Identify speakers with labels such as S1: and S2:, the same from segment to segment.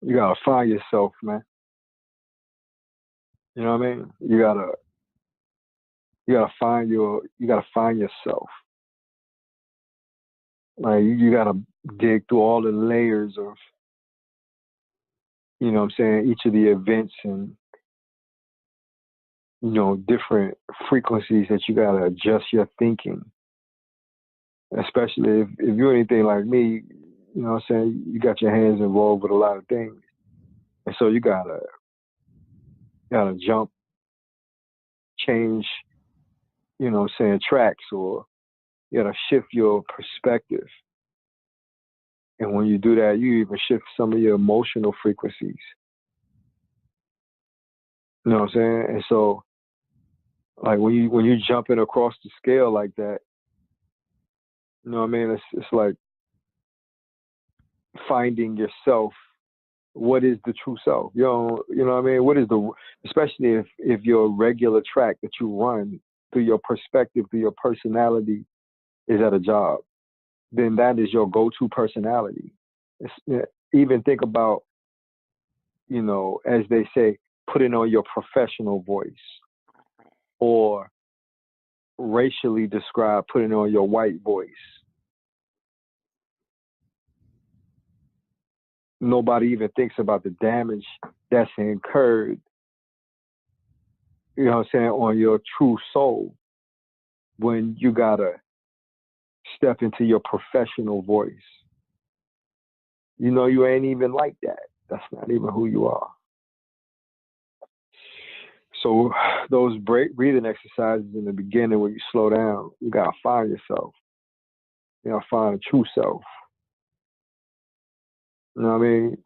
S1: You gotta find yourself, man. You know what I mean? You gotta find yourself. Like you gotta dig through all the layers of, you know what I'm saying, each of the events and, different frequencies that you gotta adjust your thinking. Especially if you're anything like me, you know what I'm saying, you got your hands involved with a lot of things. And so you gotta jump, change, what I'm saying, tracks, or you gotta shift your perspective. And when you do that, you even shift some of your emotional frequencies. You know what I'm saying? And so, like when you jumping across the scale like that, you know what I mean? It's like finding yourself. What is the true self? You know what I mean? What is the, especially if your regular track that you run through your perspective, through your personality is at a job, then that is your go-to personality. Even think about, as they say, putting on your professional voice, or racially describe putting on your white voice. Nobody even thinks about the damage that's incurred, you know what I'm saying, on your true soul when you gotta step into your professional voice. You ain't even like that. That's not even who you are. So those breathing exercises in the beginning, when you slow down, you gotta find yourself. You gotta find a true self. You know what I mean?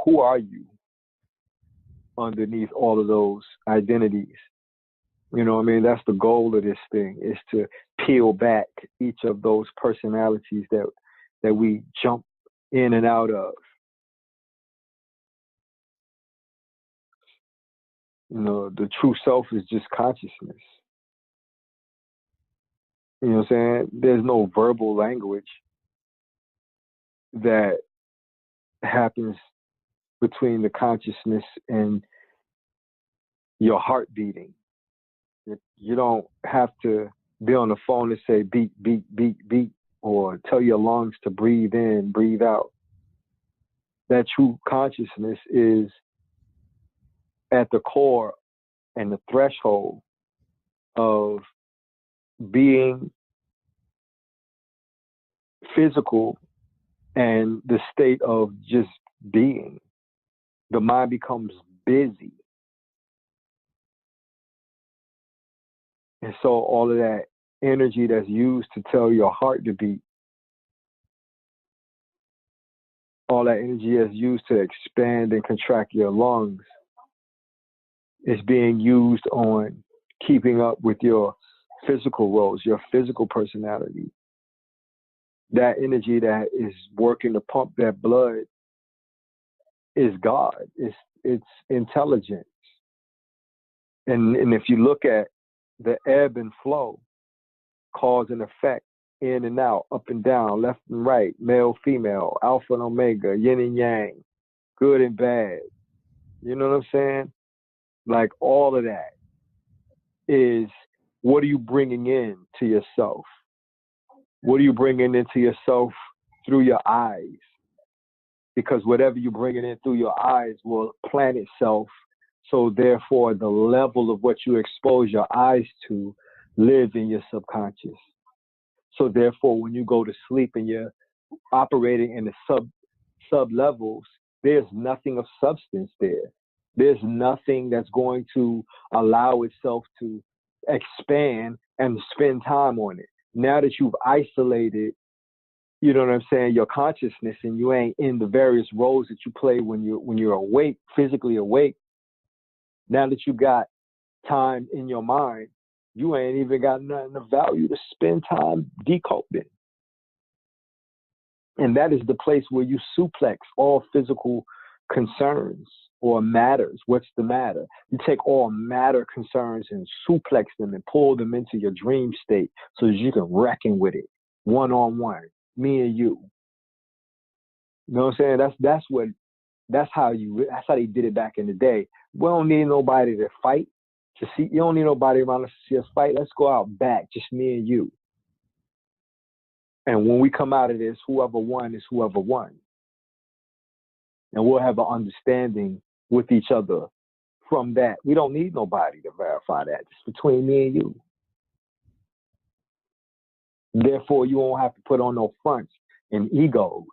S1: Who are you underneath all of those identities? You know what I mean? That's the goal of this thing, is to peel back each of those personalities that we jump in and out of. The true self is just consciousness. You know what I'm saying? There's no verbal language that happens between the consciousness and your heart beating. You don't have to be on the phone and say beat, beat, beat, beat, or tell your lungs to breathe in, breathe out. That true consciousness is at the core and the threshold of being physical and the state of just being. The mind becomes busy. And so all of that energy that's used to tell your heart to beat, all that energy that's used to expand and contract your lungs, is being used on keeping up with your physical roles, your physical personality. That energy that is working to pump that blood is God. It's intelligence. And if you look at the ebb and flow, cause and effect, in and out, up and down, left and right, male, female, alpha and omega, yin and yang, good and bad. You know what I'm saying? Like all of that is, what are you bringing in to yourself? What are you bringing into yourself through your eyes? Because whatever you're bringing in through your eyes will plant itself. So therefore, the level of what you expose your eyes to live in your subconscious. So therefore, when you go to sleep and you're operating in the sub levels, there's nothing of substance there. There's nothing that's going to allow itself to expand and spend time on it. Now that you've isolated, you know what I'm saying, your consciousness, and you ain't in the various roles that you play when you're awake, physically awake. Now that you got time in your mind, you ain't even got nothing of value to spend time decoding. And that is the place where you suplex all physical concerns or matters. What's the matter? You take all matter concerns and suplex them and pull them into your dream state so that you can reckon with it one on one, me and you. You know what I'm saying? That's how they did it back in the day. We don't need nobody to fight to see. You don't need nobody around us to see us fight. Let's go out back, just me and you. And when we come out of this, whoever won is whoever won, and we'll have an understanding with each other from that. We don't need nobody to verify that. It's between me and you. Therefore, you won't have to put on no fronts and egos.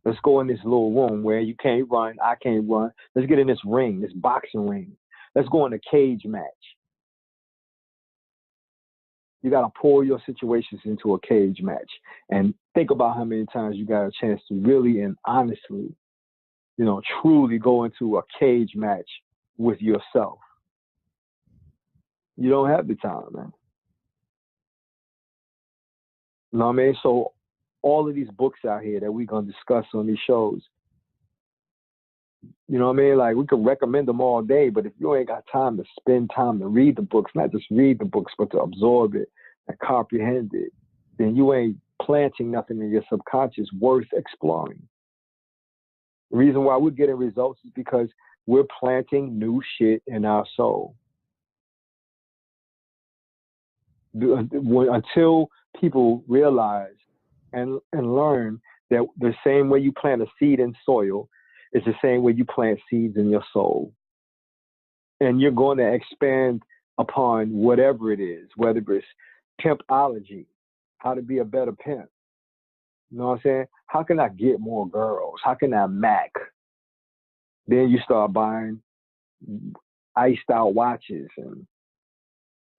S1: Let's go in this little room where you can't run, I can't run. Let's get in this ring, this boxing ring. Let's go in a cage match. You got to pour your situations into a cage match and think about how many times you got a chance to really and honestly, truly go into a cage match with yourself. You don't have the time, man. You know what I mean? So all of these books out here that we're going to discuss on these shows, you know what I mean? Like, we could recommend them all day, but if you ain't got time to spend time to read the books, not just read the books, but to absorb it and comprehend it, then you ain't planting nothing in your subconscious worth exploring. The reason why we're getting results is because we're planting new shit in our soul. Until people realize and learn that the same way you plant a seed in soil is the same way you plant seeds in your soul. And you're going to expand upon whatever it is, whether it's pimpology, how to be a better pimp. You know what I'm saying? How can I get more girls? How can I mac? Then you start buying iced out watches and,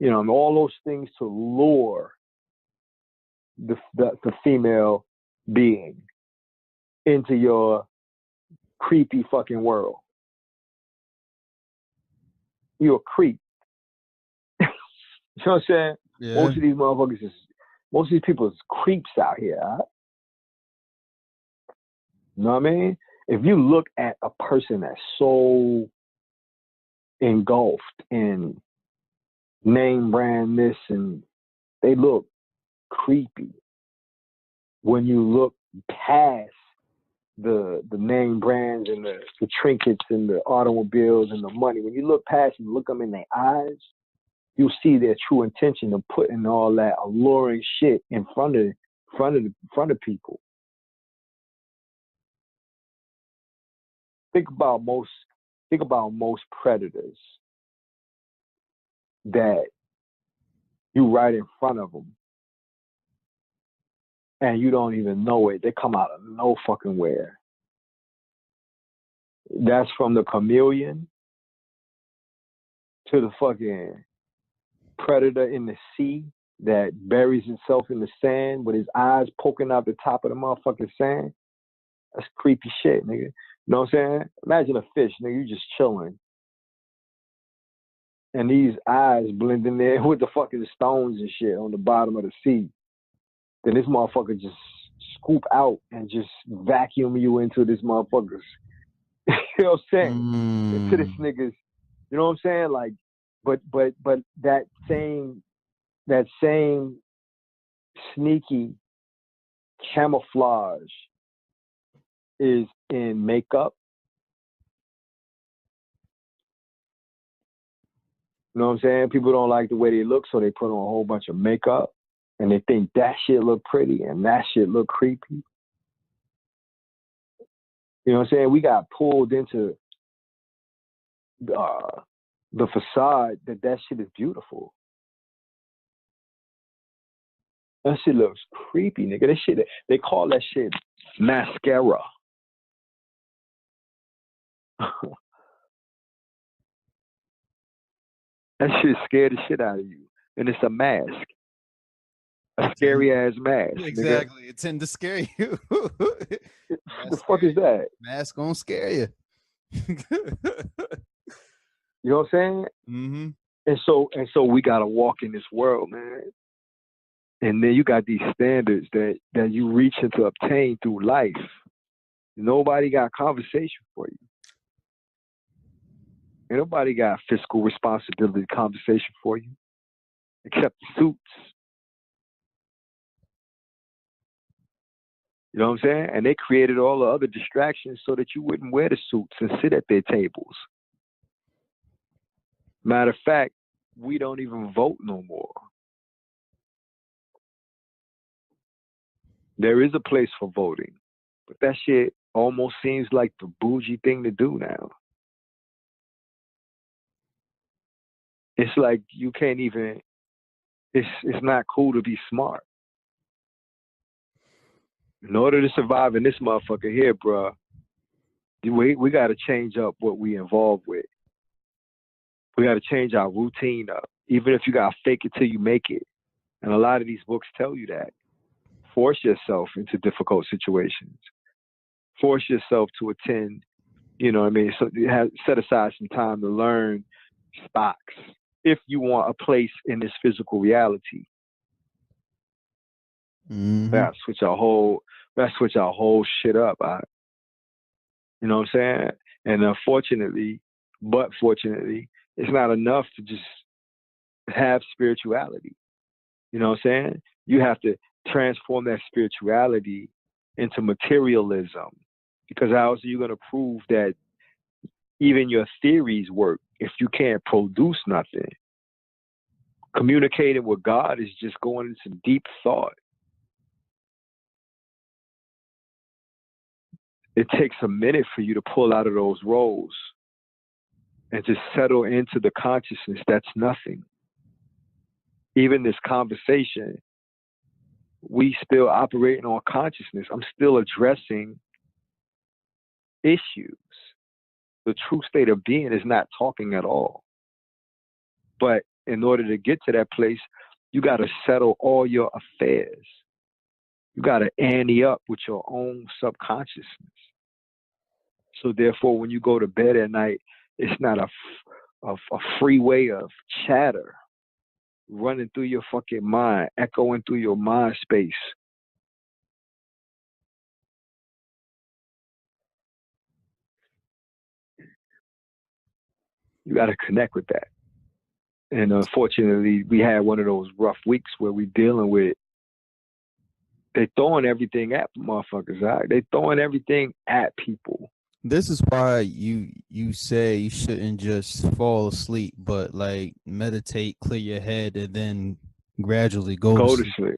S1: and all those things to lure the female being into your creepy fucking world. You're a creep. You know what I'm saying? Yeah. Most of these people is creeps out here. Huh? You know what I mean? If you look at a person that's so engulfed in name brand this and they look creepy. When you look past the name brands and the trinkets and the automobiles and the money, when you look past and look them in their eyes, you'll see their true intention of putting all that alluring shit in front of people. Think about most predators that you right in front of them and you don't even know it. They come out of no fucking where. That's from the chameleon to the fucking predator in the sea that buries himself in the sand with his eyes poking out the top of the motherfucking sand. That's creepy shit, nigga. You know what I'm saying? Imagine a fish, nigga, you just chilling. And these eyes blending in with the fucking stones and shit on the bottom of the sea. Then this motherfucker just scoop out and just vacuum you into this motherfucker's. You know what I'm saying? Into this nigga's, you know what I'm saying? Like, but that same sneaky camouflage is in makeup. You know what I'm saying? People don't like the way they look, so they put on a whole bunch of makeup and they think that shit look pretty and that shit look creepy. You know what I'm saying? We got pulled into the facade that shit is beautiful. That shit looks creepy, nigga. That shit, they call that shit mascara. That shit scared the shit out of you. And it's a mask. A scary ass mask.
S2: Exactly.
S1: Nigga.
S2: It's in to scare you.
S1: The fuck is that?
S2: Mask gonna scare you.
S1: You know what I'm saying?
S2: Mm-hmm.
S1: And so we gotta walk in this world, man. And then you got these standards that you reaching to obtain through life. Nobody got conversation for you. Ain't nobody got fiscal responsibility conversation for you, except the suits. You know what I'm saying? And they created all the other distractions so that you wouldn't wear the suits and sit at their tables. Matter of fact, we don't even vote no more. There is a place for voting, but that shit almost seems like the bougie thing to do now. It's like you can't even. It's not cool to be smart. In order to survive in this motherfucker here, bro, we got to change up what we involved with. We got to change our routine up. Even if you got to fake it till you make it. And a lot of these books tell you that. Force yourself into difficult situations. Force yourself to attend, you know what I mean? So you have, set aside some time to learn stocks if you want a place in this physical reality.
S2: Mm-hmm.
S1: Let's switch our whole shit up. You know what I'm saying? And unfortunately, but fortunately, it's not enough to just have spirituality. You know what I'm saying? You have to transform that spirituality into materialism. Because how else are you going to prove that even your theories work if you can't produce nothing? Communicating with God is just going into deep thought. It takes a minute for you to pull out of those roles and to settle into the consciousness that's nothing. Even this conversation, we still operating on consciousness. I'm still addressing issues. The true state of being is not talking at all. But in order to get to that place, you got to settle all your affairs. You got to ante up with your own subconsciousness. So therefore, when you go to bed at night, it's not a freeway of chatter running through your fucking mind, echoing through your mind space. You got to connect with that. And unfortunately, we had one of those rough weeks where we dealing with, they throwing everything at motherfuckers, right? They throwing everything at people.
S2: This is why you say you shouldn't just fall asleep, but like meditate, clear your head, and then gradually go to sleep.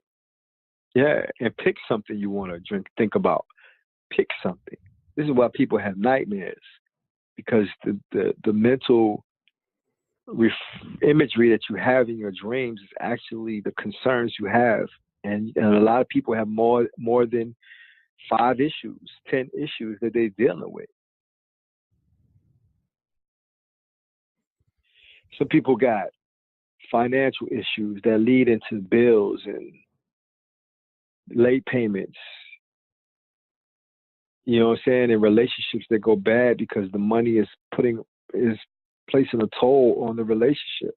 S1: Yeah, and pick something you want to think about. Pick something. This is why people have nightmares, because the mental imagery that you have in your dreams is actually the concerns you have, and a lot of people have more than 5 issues, 10 issues that they're dealing with. Some people got financial issues that lead into bills and late payments. You know what I'm saying? And relationships that go bad because the money is placing a toll on the relationship.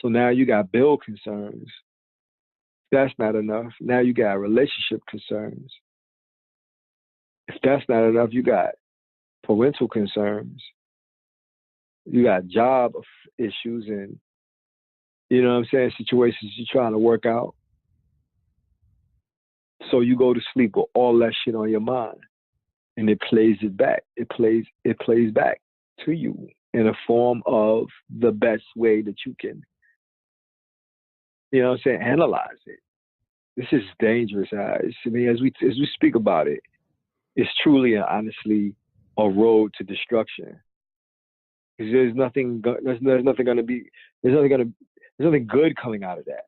S1: So now you got bill concerns. That's not enough. Now you got relationship concerns. If that's not enough, you got parental concerns. You got job issues and, you know what I'm saying, situations you're trying to work out. So you go to sleep with all that shit on your mind, and it plays it back. It plays back to you in a form of the best way that you can, you know what I'm saying, analyze it. This is dangerous, guys. I mean, as we speak about it, it's truly and honestly a road to destruction. Because there's nothing good coming out of that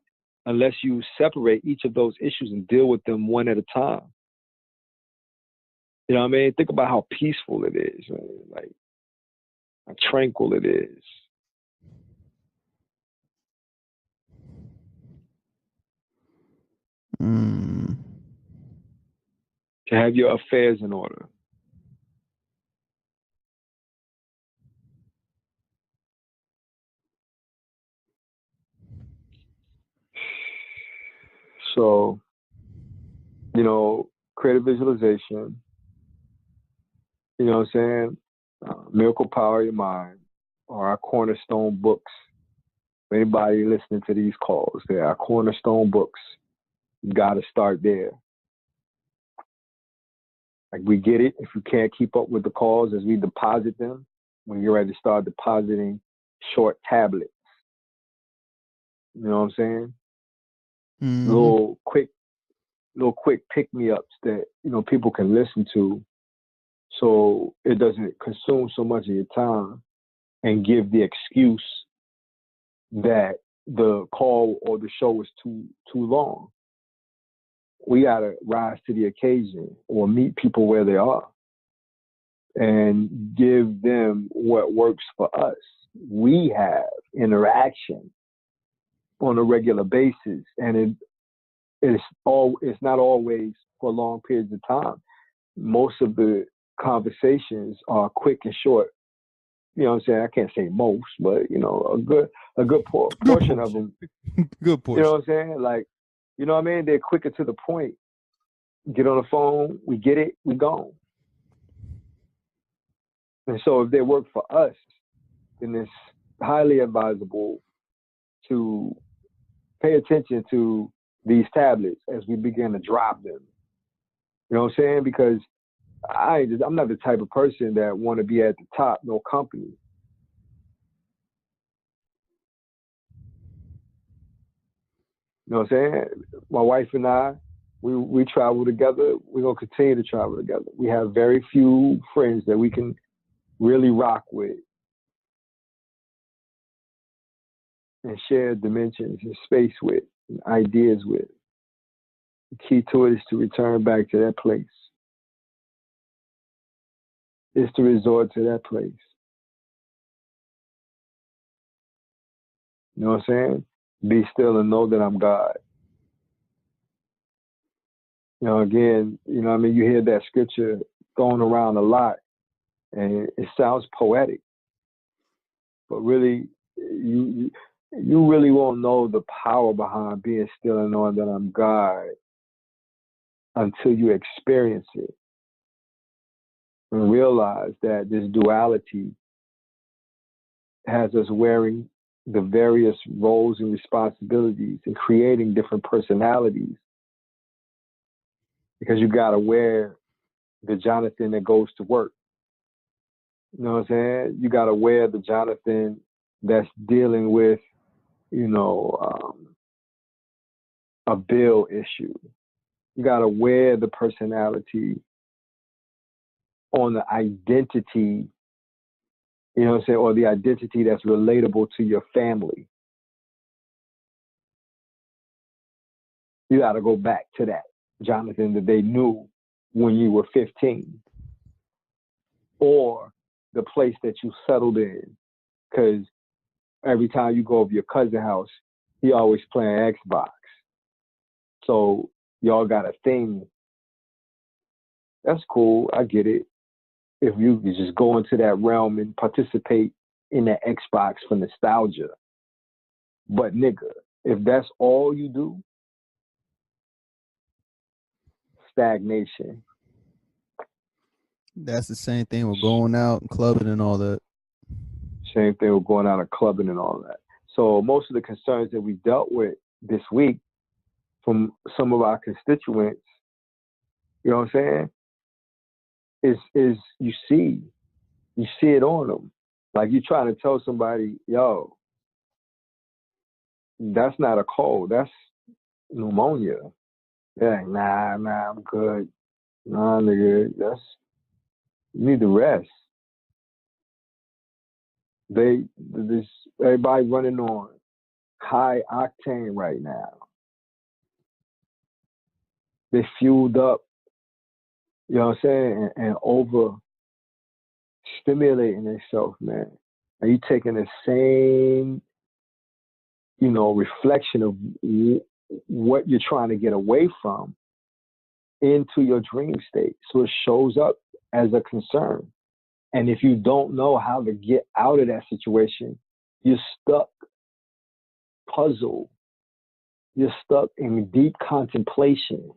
S1: unless you separate each of those issues and deal with them one at a time. You know what I mean? Think about how peaceful it is, man. Like how tranquil it is. To have your affairs in order. So, you know, creative visualization, you know what I'm saying? Miracle Power of Your Mind are our cornerstone books. For anybody listening to these calls, they're our cornerstone books. You got to start there. Like we get it. If you can't keep up with the calls as we deposit them, when you're ready to start depositing short tablets. You know what I'm saying?
S2: Mm-hmm.
S1: Little quick pick me ups that, people can listen to, so it doesn't consume so much of your time and give the excuse that the call or the show is too long. We gotta rise to the occasion or meet people where they are and give them what works for us. We have interaction on a regular basis, and it's not always for long periods of time. Most of the conversations are quick and short. You know what I'm saying? I can't say most, but a good portion of them.
S2: Good portion.
S1: You know what I'm saying? Like, you know what I mean? They're quicker to the point. Get on the phone, we get it, we gone. And so if they work for us, then it's highly advisable to pay attention to these tablets as we begin to drop them. You know what I'm saying? Because I'm not the type of person that want to be at the top, no company. You know what I'm saying? My wife and I, we travel together. We're going to continue to travel together. We have very few friends that we can really rock with and share dimensions and space with and ideas with. The key to it is to return back to that place. It's to resort to that place. You know what I'm saying? Be still and know that I'm God. Again, I mean, you hear that scripture thrown around a lot, and it sounds poetic, but really, you really won't know the power behind being still and knowing that I'm God until you experience it and realize that this duality has us wearing the various roles and responsibilities and creating different personalities, because you got to wear the Jonathan that goes to work. You know what I'm saying? You got to wear the Jonathan that's dealing with, a bill issue. You got to wear the personality on the identity, you know what I'm saying, or the identity that's relatable to your family. You got to go back to that Jonathan that they knew when you were 15, or the place that you settled in. Because every time you go over your cousin's house, he always playing Xbox. So y'all got a thing. That's cool. I get it. If you could just go into that realm and participate in that Xbox for nostalgia. But nigga, if that's all you do, stagnation.
S2: That's the same thing with going out and clubbing and all that.
S1: Same thing with going out and clubbing and all that. So most of the concerns that we dealt with this week from some of our constituents, you know what I'm saying, is you see it on them. Like you trying to tell somebody, yo, that's not a cold, that's pneumonia. Yeah, nah, I'm good. Nah, nigga, you need to rest. Everybody running on high octane right now. They fueled up, you know what I'm saying, and over stimulating themselves, man. Are you taking the same, reflection of what you're trying to get away from into your dream state? So it shows up as a concern. And if you don't know how to get out of that situation, you're stuck, puzzled. You're stuck in deep contemplation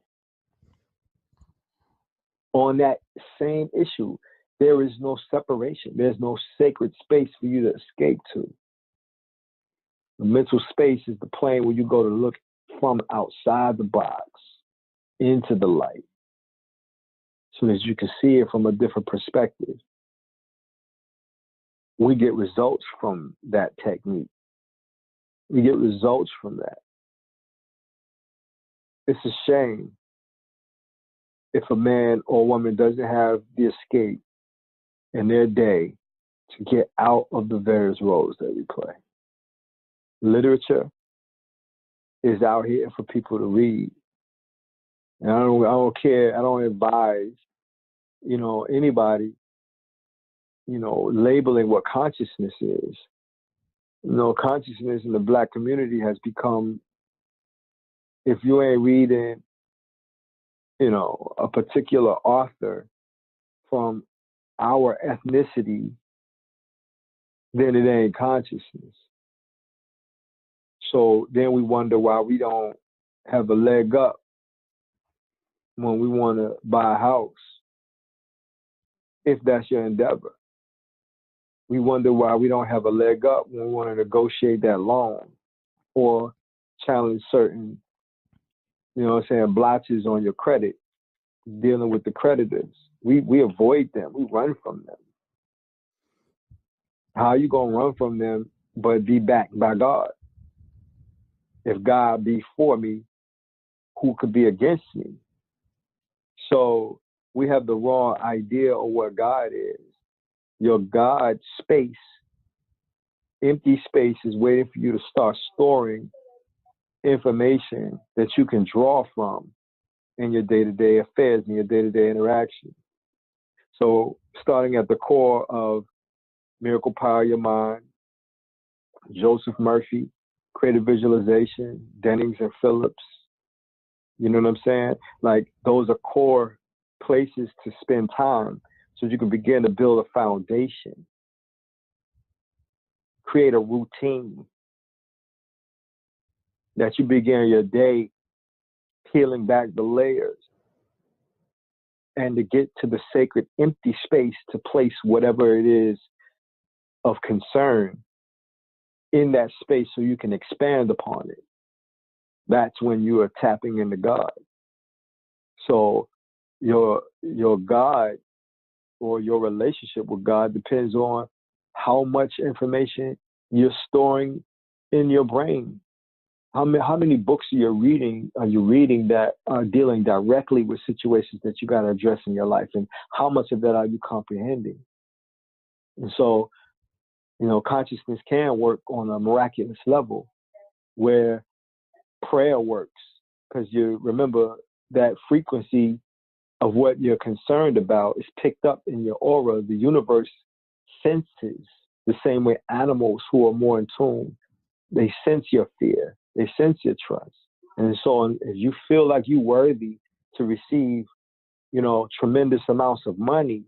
S1: on that same issue. There is no separation. There's no sacred space for you to escape to. The mental space is the plane where you go to look from outside the box into the light. so that you can see it from a different perspective. We get results from that technique. We get results from that. It's a shame if a man or woman doesn't have the escape in their day to get out of the various roles that we play. Literature is out here for people to read. And I don't care, I don't advise, anybody, labeling what consciousness is. Consciousness in the Black community has become, if you ain't reading, a particular author from our ethnicity, then it ain't consciousness. So then we wonder why we don't have a leg up when we want to buy a house, if that's your endeavor. We wonder why we don't have a leg up when we want to negotiate that loan or challenge certain, blotches on your credit, dealing with the creditors. We avoid them. We run from them. How are you going to run from them but be backed by God? If God be for me, who could be against me? So we have the wrong idea of what God is. Your God space, empty space, is waiting for you to start storing information that you can draw from in your day-to-day affairs, in your day-to-day interaction. So starting at the core of Miracle Power Your Mind, Joseph Murphy, Creative Visualization, Dennings and Phillips, you know what I'm saying? Like, those are core places to spend time so you can begin to build a foundation, create a routine that you begin your day peeling back the layers, and to get to the sacred empty space to place whatever it is of concern in that space so you can expand upon it. That's when you are tapping into God. So your God or your relationship with God depends on how much information you're storing in your brain. How many books are you reading that are dealing directly with situations that you got to address in your life, and how much of that are you comprehending? And so, consciousness can work on a miraculous level where prayer works, because you remember that frequency of what you're concerned about is picked up in your aura. The universe senses the same way animals who are more in tune. They sense your fear. They sense your trust. And so if you feel like you're worthy to receive, tremendous amounts of money,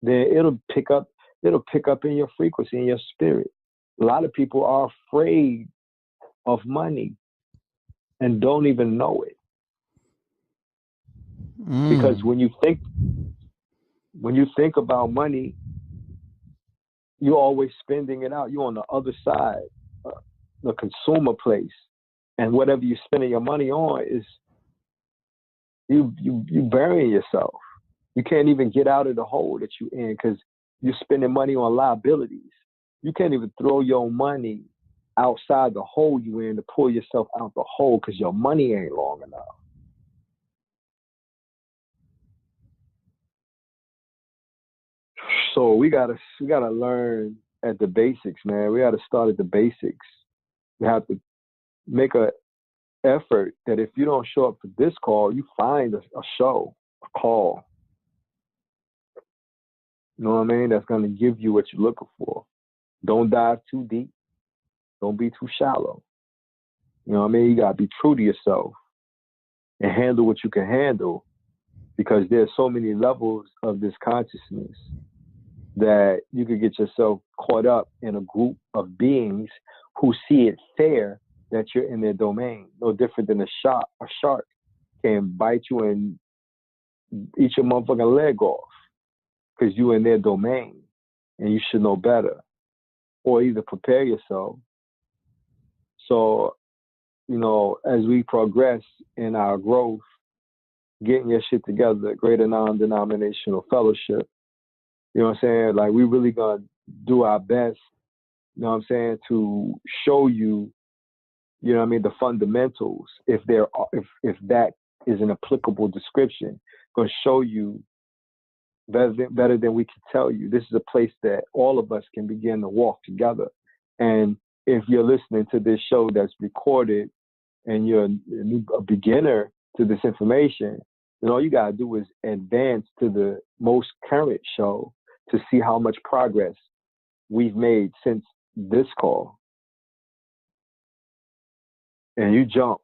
S1: then it'll pick up in your frequency, in your spirit. A lot of people are afraid of money and don't even know it. Because when you think about money, you're always spending it out. You're on the other side, the consumer place, and whatever you're spending your money on is you burying yourself. You can't even get out of the hole that you're in because you're spending money on liabilities. You can't even throw your money outside the hole you're in to pull yourself out the hole because your money ain't long enough. So we gotta learn at the basics, man. We gotta start at the basics. We have to make an effort that if you don't show up for this call, you find a show, a call. You know what I mean? That's gonna give you what you're looking for. Don't dive too deep. Don't be too shallow. You know what I mean? You gotta be true to yourself and handle what you can handle, because there's so many levels of this consciousness that you could get yourself caught up in a group of beings who see it fair that you're in their domain. No different than a shark can bite you and eat your motherfucking leg off because you're in their domain and you should know better, or either prepare yourself. So, as we progress in our growth, getting your shit together, greater non-denominational fellowship. You know what I'm saying? Like, we really gonna do our best, you know what I'm saying, to show you, you know what I mean, the fundamentals, if that is an applicable description, gonna show you better than we can tell you. This is a place that all of us can begin to walk together. And if you're listening to this show that's recorded and you're a beginner to this information, then all you gotta do is advance to the most current show to see how much progress we've made since this call. And you jump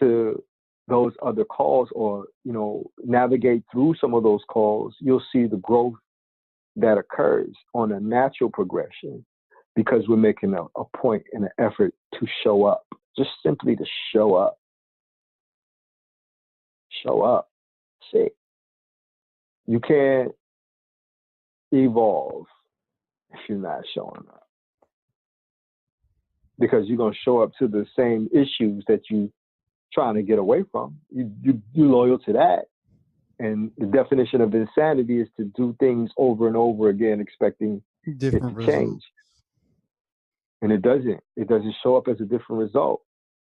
S1: to those other calls, or, you know, navigate through some of those calls, you'll see the growth that occurs on a natural progression, because we're making a point and an effort to show up, just simply to show up. Show up. See, you can't evolve if you're not showing up, because you're going to show up to the same issues that you trying to get away from. You're loyal to that. And the definition of insanity is to do things over and over again, expecting
S2: different
S1: it to change. And it doesn't. It doesn't show up as a different result.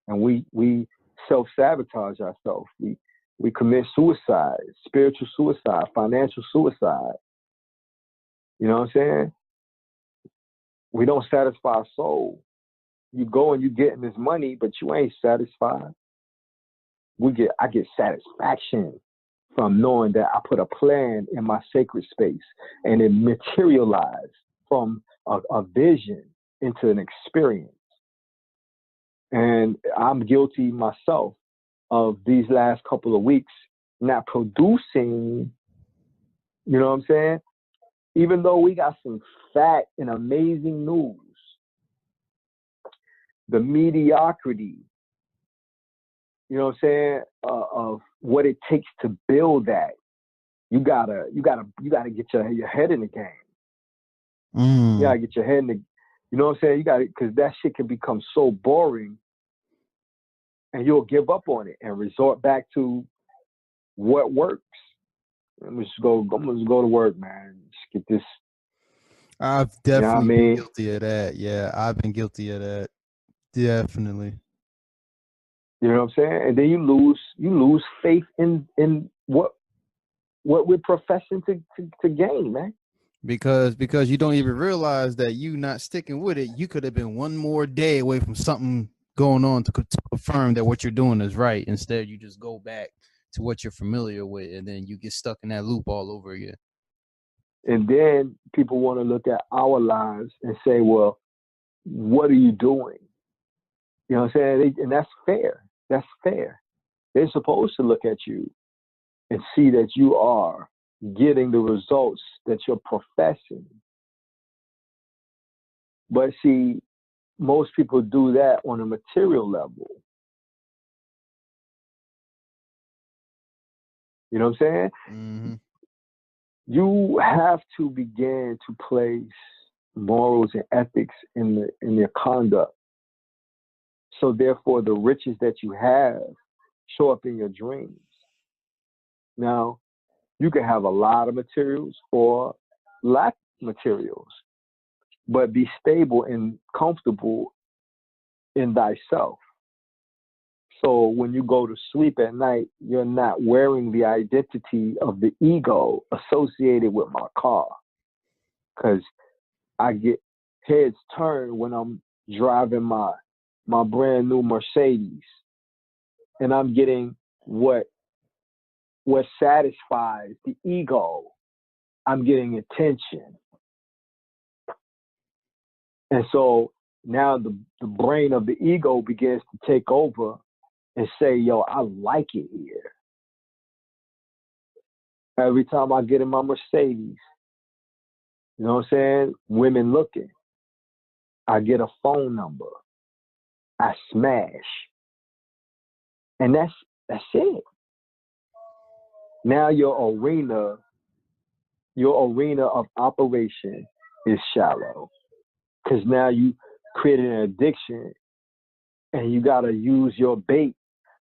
S1: And we self-sabotage ourselves. We commit suicide, spiritual suicide, financial suicide. You know what I'm saying? We don't satisfy our soul. You go and you getting this money, but you ain't satisfied. I get satisfaction from knowing that I put a plan in my sacred space and it materialized from a vision into an experience. And I'm guilty myself of these last couple of weeks not producing, you know what I'm saying? Even though we got some fat and amazing news, the mediocrity, you know what I'm saying, of what it takes to build that. You gotta get your head in the game. You gotta get your head in the, you know what I'm saying? You gotta, because that shit can become so boring, and you'll give up on it and resort back to what works. I'm just go to work, man. Just get this.
S2: I've definitely been guilty of that. Yeah, I've been guilty of that. Definitely.
S1: You know what I'm saying? And then you lose faith in what we're professing to gain, man.
S2: Because you don't even realize that you not sticking with it. You could have been one more day away from something going on to confirm that what you're doing is right. Instead, you just go back to what you're familiar with, and then you get stuck in that loop all over again.
S1: And then people want to look at our lives and say, well, what are you doing? You know what I'm saying? And that's fair. That's fair. They're supposed to look at you and see that you are getting the results that you're professing. But see, most people do that on a material level. You know what I'm saying?
S2: Mm-hmm.
S1: You have to begin to place morals and ethics in your conduct. So therefore, the riches that you have show up in your dreams. Now, you can have a lot of materials or lack materials, but be stable and comfortable in thyself. So when you go to sleep at night, you're not wearing the identity of the ego associated with my car. Because I get heads turned when I'm driving my brand new Mercedes, and I'm getting what satisfies the ego. I'm getting attention. And so now the brain of the ego begins to take over and say, yo, I like it here. Every time I get in my Mercedes, you know what I'm saying? Women looking. I get a phone number. I smash. And that's it. Now your arena of operation is shallow. Because now you created an addiction and you got to use your bait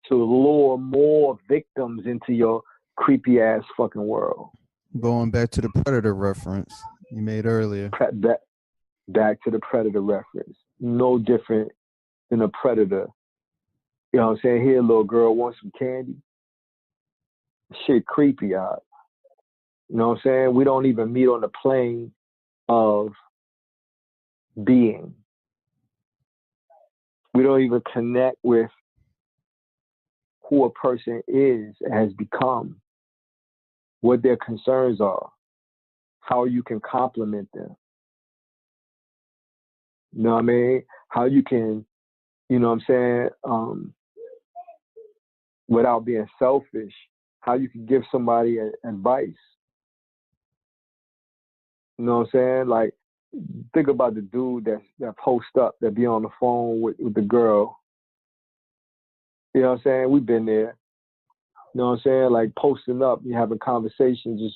S1: to lure more victims into your creepy ass fucking world.
S2: Going back to the Predator reference you made earlier.
S1: Back to the Predator reference. No different than a predator. You know what I'm saying? Here, little girl wants some candy. Shit creepy out. You know what I'm saying? We don't even meet on the plane of being. We don't even connect with who a person is, has become, what their concerns are, how you can compliment them. You know what I mean? How you can, you know what I'm saying, without being selfish, how you can give somebody advice. You know what I'm saying? Like, think about the dude that post up, that be on the phone with the girl. You know what I'm saying? We've been there. You know what I'm saying? Like, posting up, you having conversations. Just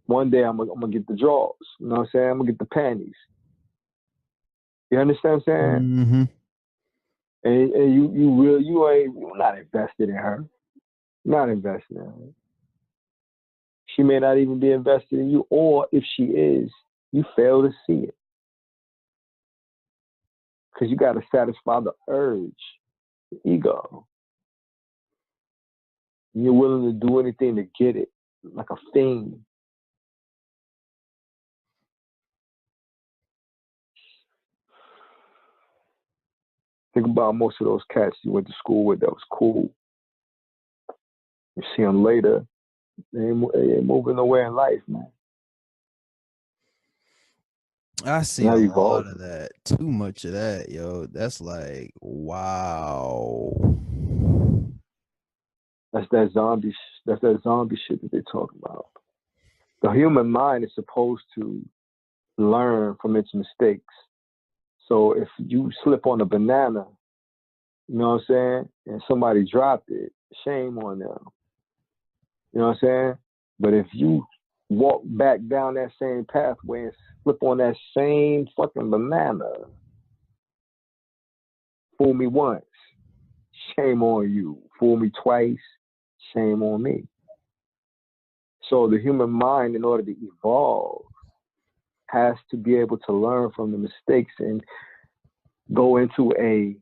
S1: one day I'm gonna get the drawers. You know what I'm saying? I'm gonna get the panties. You understand what I'm saying?
S2: Mm-hmm.
S1: And you're not invested in her. Not invested in her. She may not even be invested in you, or if she is, you fail to see it. Because you got to satisfy the urge, the ego. And you're willing to do anything to get it, like a fiend. Think about most of those cats you went to school with that was cool. You see them later, they ain't moving nowhere in life, man.
S2: I see
S1: Not
S2: a lot
S1: evolving.
S2: of that. Too much of that, yo. That's like, wow.
S1: That's that zombie shit that they talk about. The human mind is supposed to learn from its mistakes. So if you slip on a banana, you know what I'm saying, and somebody dropped it, shame on them. You know what I'm saying? But if you walk back down that same pathway and slip on that same fucking banana, fool me once, shame on you. Fool me twice, shame on me. So the human mind, in order to evolve, has to be able to learn from the mistakes and go into a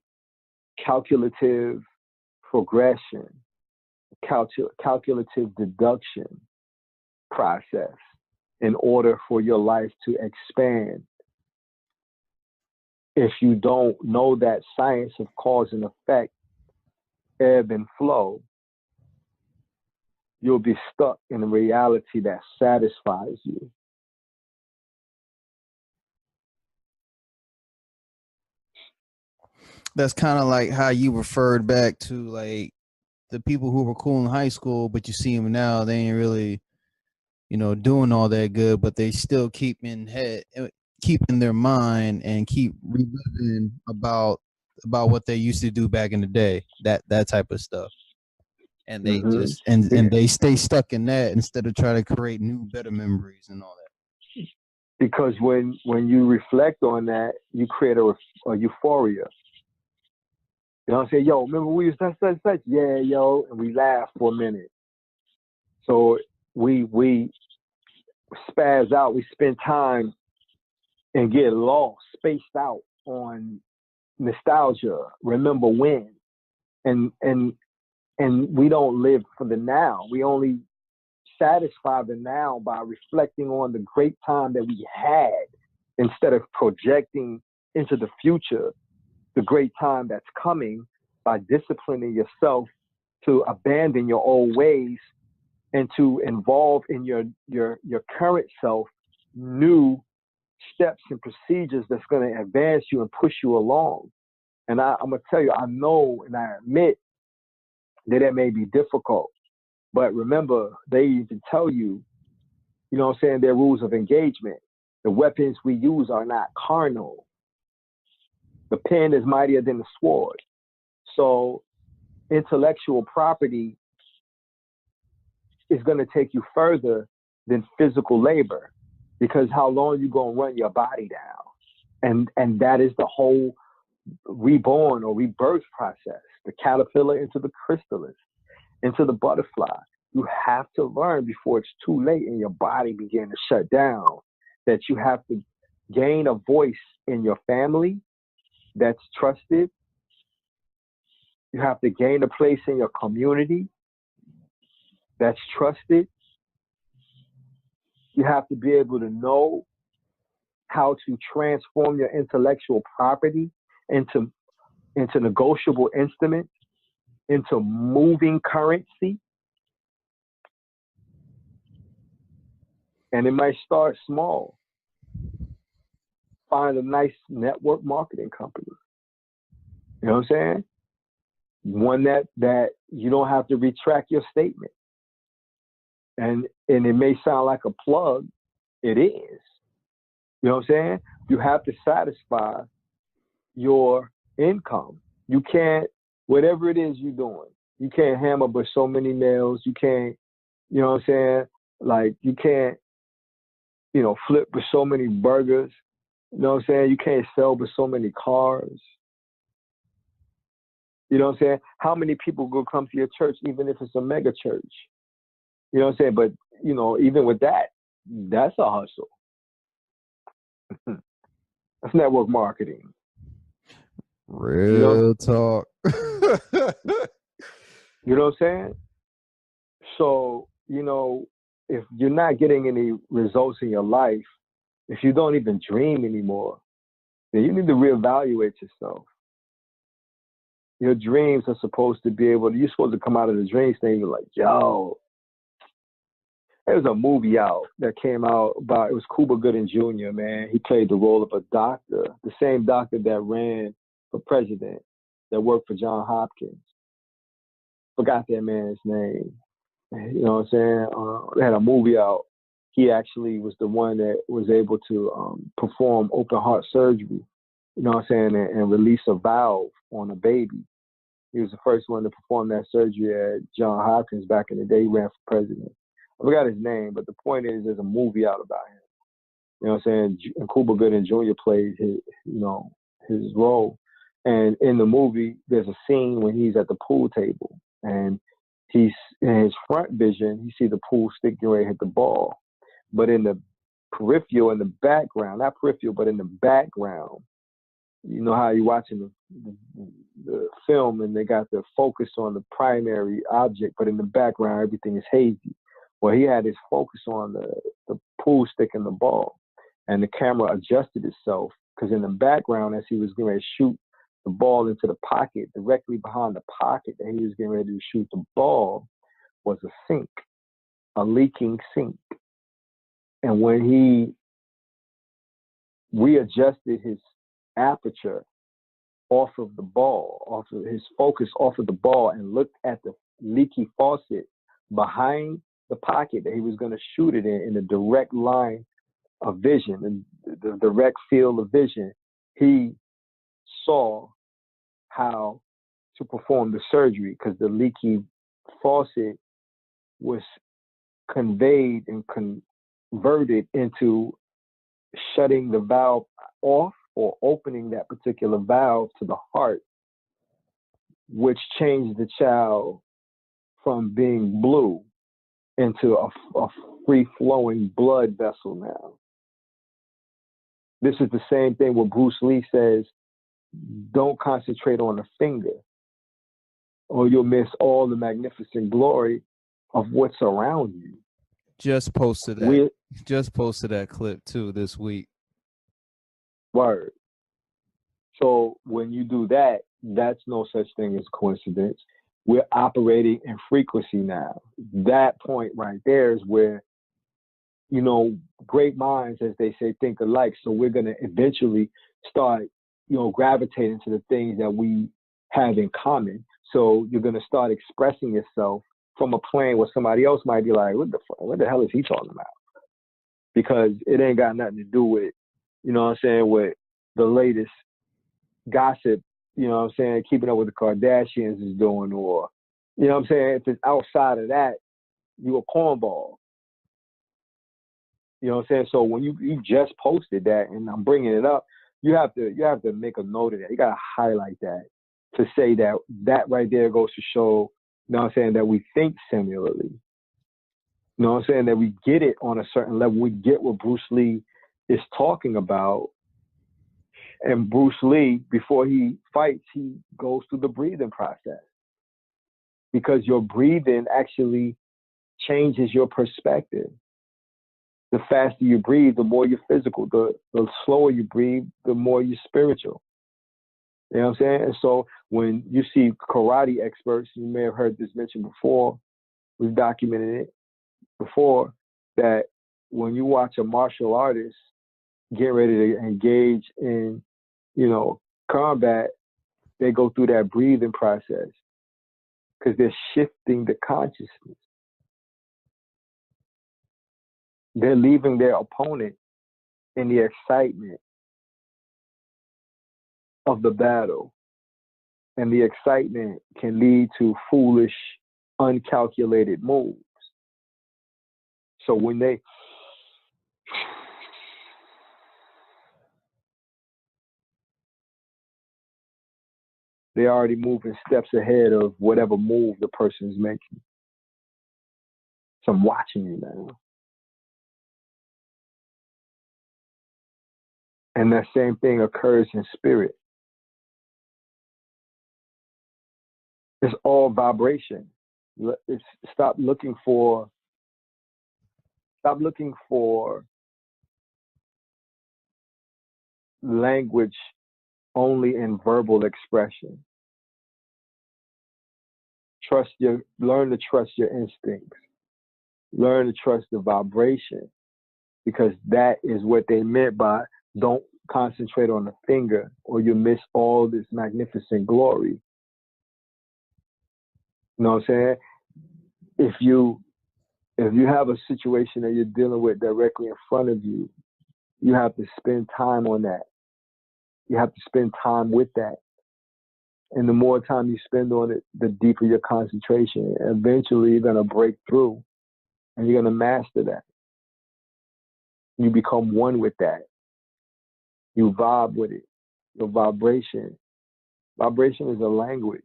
S1: calculative progression, calculative deduction process in order for your life to expand. If you don't know that science of cause and effect, ebb and flow, you'll be stuck in a reality that satisfies you.
S2: That's kind of like how you referred back to like the people who were cool in high school, but you see them now, they ain't really, doing all that good, but they still keep in their mind and keep reliving about what they used to do back in the day, that type of stuff. And they
S1: Mm-hmm.
S2: just and they stay stuck in that instead of trying to create new, better memories and all that.
S1: Because when you reflect on that, you create a euphoria. You know what I'm saying? Yo, remember we was such? Yeah, yo, and we laugh for a minute. So we spaz out, we spend time and get lost, spaced out on nostalgia, remember when. And we don't live for the now. We only satisfy the now by reflecting on the great time that we had instead of projecting into the future the great time that's coming by disciplining yourself to abandon your old ways and to involve in your current self new steps and procedures that's going to advance you and push you along. And I'm going to tell you, I know and I admit that it may be difficult, but remember, they even tell you, you know what I'm saying, their rules of engagement. The weapons we use are not carnal. The pen is mightier than the sword. So intellectual property is going to take you further than physical labor, because how long you going to run your body down? And that is the whole reborn or rebirth process. the caterpillar into the chrysalis, into the butterfly. You have to learn before it's too late and your body begin to shut down. That you have to gain a voice in your family that's trusted. You have to gain a place in your community that's trusted. You have to be able to know how to transform your intellectual property into negotiable instruments, into moving currency. And it might start small. Find a nice network marketing company. You know what I'm saying? One that you don't have to retract your statement. And it may sound like a plug. It is. You know what I'm saying? You have to satisfy your income. You can't, whatever it is you're doing, you can't hammer but so many nails. You can't, you know what I'm saying? Like, you can't, flip with so many burgers. You know what I'm saying? You can't sell with so many cars. You know what I'm saying? How many people will come to your church, even if it's a mega church? You know what I'm saying? But, even with that, that's a hustle. That's network marketing.
S2: Real talk.
S1: You know what I'm saying? So, if you're not getting any results in your life, if you don't even dream anymore, then you need to reevaluate yourself. Your dreams are supposed to be you're supposed to come out of the dream state and you're like, yo, there's a movie out that came out it was Cuba Gooding Jr., man. He played the role of a doctor, the same doctor that ran for president, that worked for John Hopkins. Forgot that man's name. You know what I'm saying? They had a movie out. He actually was the one that was able to perform open heart surgery, you know what I'm saying, and release a valve on a baby. He was the first one to perform that surgery at John Hopkins back in the day. He ran for president. I forgot his name, but the point is there's a movie out about him. You know what I'm saying? And Cuba Gooding Jr. played his role. And in the movie, there's a scene when he's at the pool table and he's in his front vision, he sees the pool stick ready to hit the ball. But in the peripheral, in the background, not peripheral, but in the background, you know how you're watching the film and they got the focus on the primary object, but in the background, everything is hazy. Well, he had his focus on the pool stick and the ball, and the camera adjusted itself because in the background, as he was going to shoot the ball into the pocket, directly behind the pocket that he was getting ready to shoot the ball was a sink, a leaking sink. And when he readjusted his aperture off of the ball, off of his focus off of the ball, and looked at the leaky faucet behind the pocket that he was going to shoot it in a direct line of vision, and the direct field of vision, he saw how to perform the surgery because the leaky faucet was conveyed and converted into shutting the valve off or opening that particular valve to the heart, which changed the child from being blue into a free-flowing blood vessel now. This is the same thing where Bruce Lee says, don't concentrate on the finger or you'll miss all the magnificent glory of what's around you.
S2: Just posted that clip too this week.
S1: Word. So when you do that, that's no such thing as coincidence. We're operating in frequency now. That point right there is where, great minds, as they say, think alike. So we're going to eventually start, gravitating to the things that we have in common. So you're going to start expressing yourself from a plane where somebody else might be like, what the hell is he talking about? Because it ain't got nothing to do with, with the latest gossip, keeping up with the Kardashians is doing, or, if it's outside of that, you a cornball. You know what I'm saying? So when you just posted that, and I'm bringing it up, you have to make a note of that. You got to highlight that to say that that right there goes to show, you know what I'm saying, that we think similarly. You know what I'm saying? That we get it on a certain level. We get what Bruce Lee is talking about. And Bruce Lee, before he fights, he goes through the breathing process. Because your breathing actually changes your perspective. The faster you breathe, the more you're physical. The slower you breathe, the more you're spiritual. You know what I'm saying? And so when you see karate experts, you may have heard this mentioned before, we've documented it before, that when you watch a martial artist get ready to engage in, you know, combat, they go through that breathing process because they're shifting the consciousness. They're leaving their opponent in the excitement of the battle. And the excitement can lead to foolish, uncalculated moves. So when they're already moving steps ahead of whatever move the person's making. So I'm watching you now. And that same thing occurs in spirit. It's all vibration. Stop looking for language only in verbal expression. Learn to trust your instincts. Learn to trust the vibration, because that is what they meant by don't concentrate on the finger or you miss all this magnificent glory. You know what I'm saying? If you have a situation that you're dealing with directly in front of you, you have to spend time on that. You have to spend time with that. And the more time you spend on it, the deeper your concentration. Eventually, you're going to break through and you're going to master that. You become one with that. You vibe with it. Your vibration. Vibration is a language.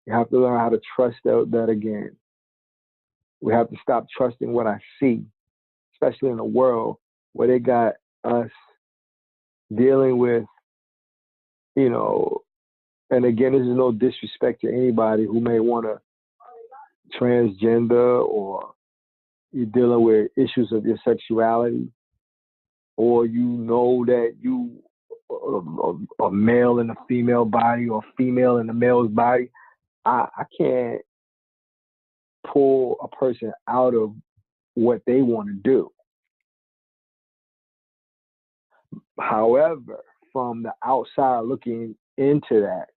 S1: You have to learn how to trust that again. We have to stop trusting what I see, especially in a world where they got us dealing with, you know, and again, this is no disrespect to anybody who may want to transgender, or you're dealing with issues of your sexuality, or you know that you a male in a female body or female in a male's body. I can't pull a person out of what they want to do. However, from the outside looking into that,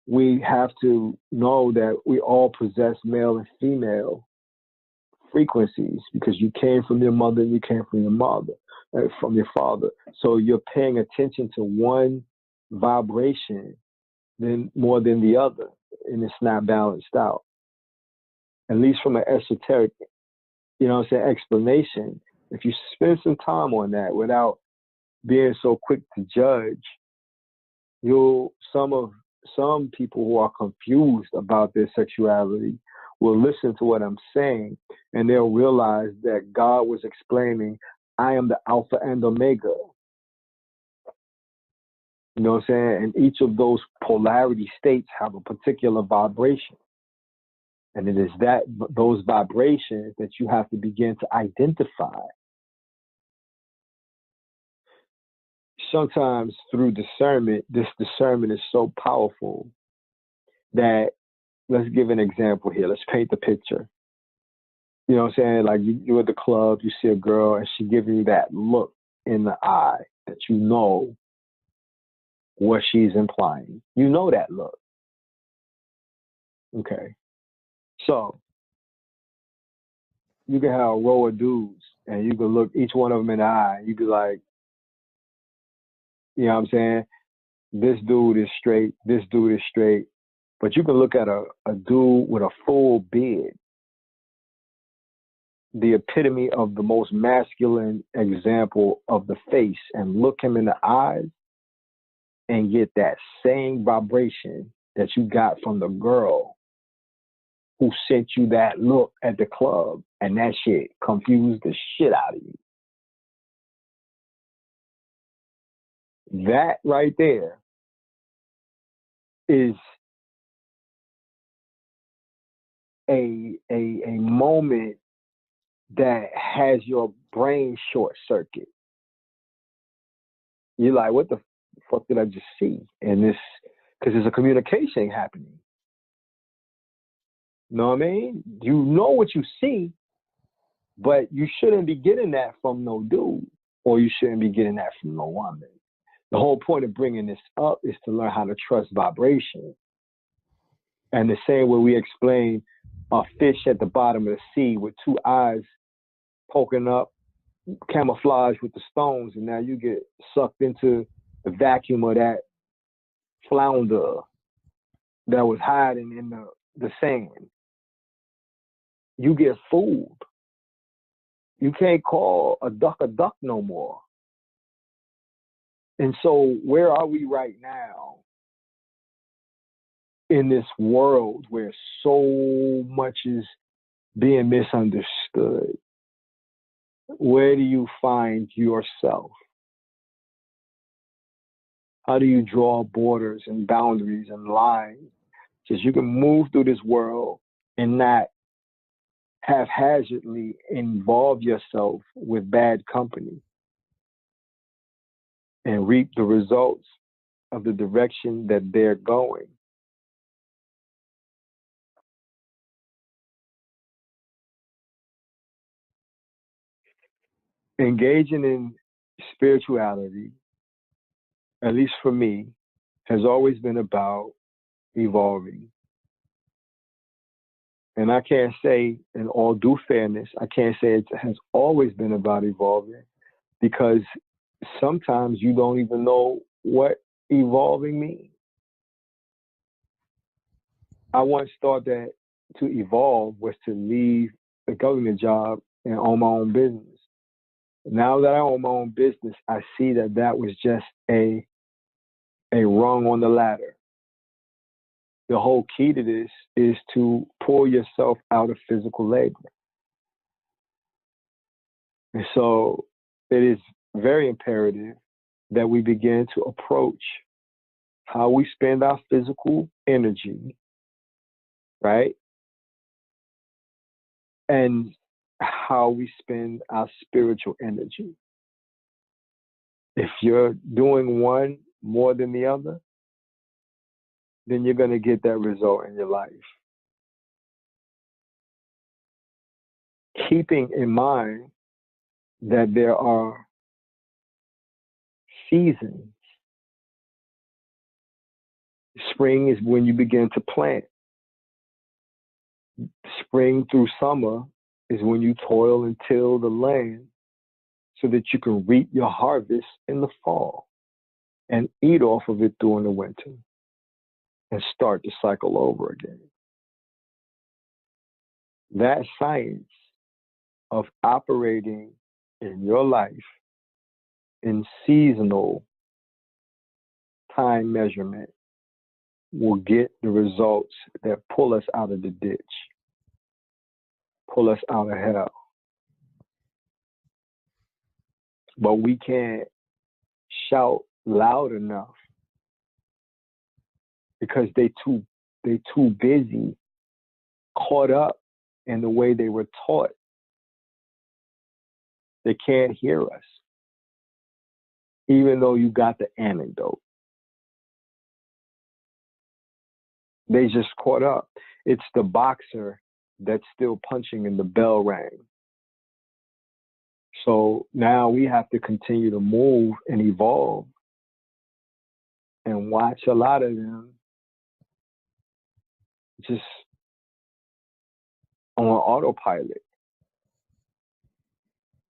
S1: we have to know that we all possess male and female frequencies, because you came from your mother and you came from your mother, from your father. So you're paying attention to one vibration then more than the other, and it's not balanced out. At least from an esoteric, you know what I'm saying, explanation. If you spend some time on that without being so quick to judge, some people who are confused about their sexuality will listen to what I'm saying, and they'll realize that God was explaining, I am the Alpha and Omega. You know what I'm saying? And each of those polarity states have a particular vibration. And it is those vibrations that you have to begin to identify. Sometimes through discernment, this discernment is so powerful that, let's give an example here. Let's paint the picture. You know what I'm saying? Like you're at the club, you see a girl, and she giving you that look in the eye that you know what she's implying. You know that look. Okay. So you can have a row of dudes, and you can look each one of them in the eye. You be like, you know what I'm saying? This dude is straight. This dude is straight. But you can look at a dude with a full beard, the epitome of the most masculine example of the face, and look him in the eyes, and get that same vibration that you got from the girl who sent you that look at the club, and that shit confused the shit out of you. That right there is a moment that has your brain short circuit. You're like, what the fuck did I just see? And this, because there's a communication happening. You know what I mean? You know what you see, but you shouldn't be getting that from no dude, or you shouldn't be getting that from no woman. The whole point of bringing this up is to learn how to trust vibration. And the same way we explain a fish at the bottom of the sea with two eyes poking up, camouflage with the stones, and now you get sucked into the vacuum of that flounder that was hiding in the sand. You get fooled. You can't call a duck no more. And so where are we right now in this world where so much is being misunderstood? Where do you find yourself? How do you draw borders and boundaries and lines so you can move through this world and not haphazardly involve yourself with bad company and reap the results of the direction that they're going? Engaging in spirituality, at least for me, has always been about evolving. And I can't say, in all due fairness, I can't say it has always been about evolving, because sometimes you don't even know what evolving means. I once thought that to evolve was to leave the government job and own my own business. Now that I own my own business, I see that that was just a rung on the ladder. The whole key to this is to pull yourself out of physical labor. And so it is very imperative that we begin to approach how we spend our physical energy, right? And how we spend our spiritual energy. If you're doing one more than the other, then you're going to get that result in your life. Keeping in mind that there are seasons. Spring is when you begin to plant. Spring through summer is when you toil and till the land so that you can reap your harvest in the fall and eat off of it during the winter and start the cycle over again. That science of operating in your life in seasonal time measurement will get the results that pull us out of the ditch, pull us out of hell. But we can't shout loud enough because they too busy, caught up in the way they were taught. They can't hear us, even though you got the antidote. They just caught up. It's the boxer that's still punching and the bell rang. So now we have to continue to move and evolve and watch a lot of them just on autopilot.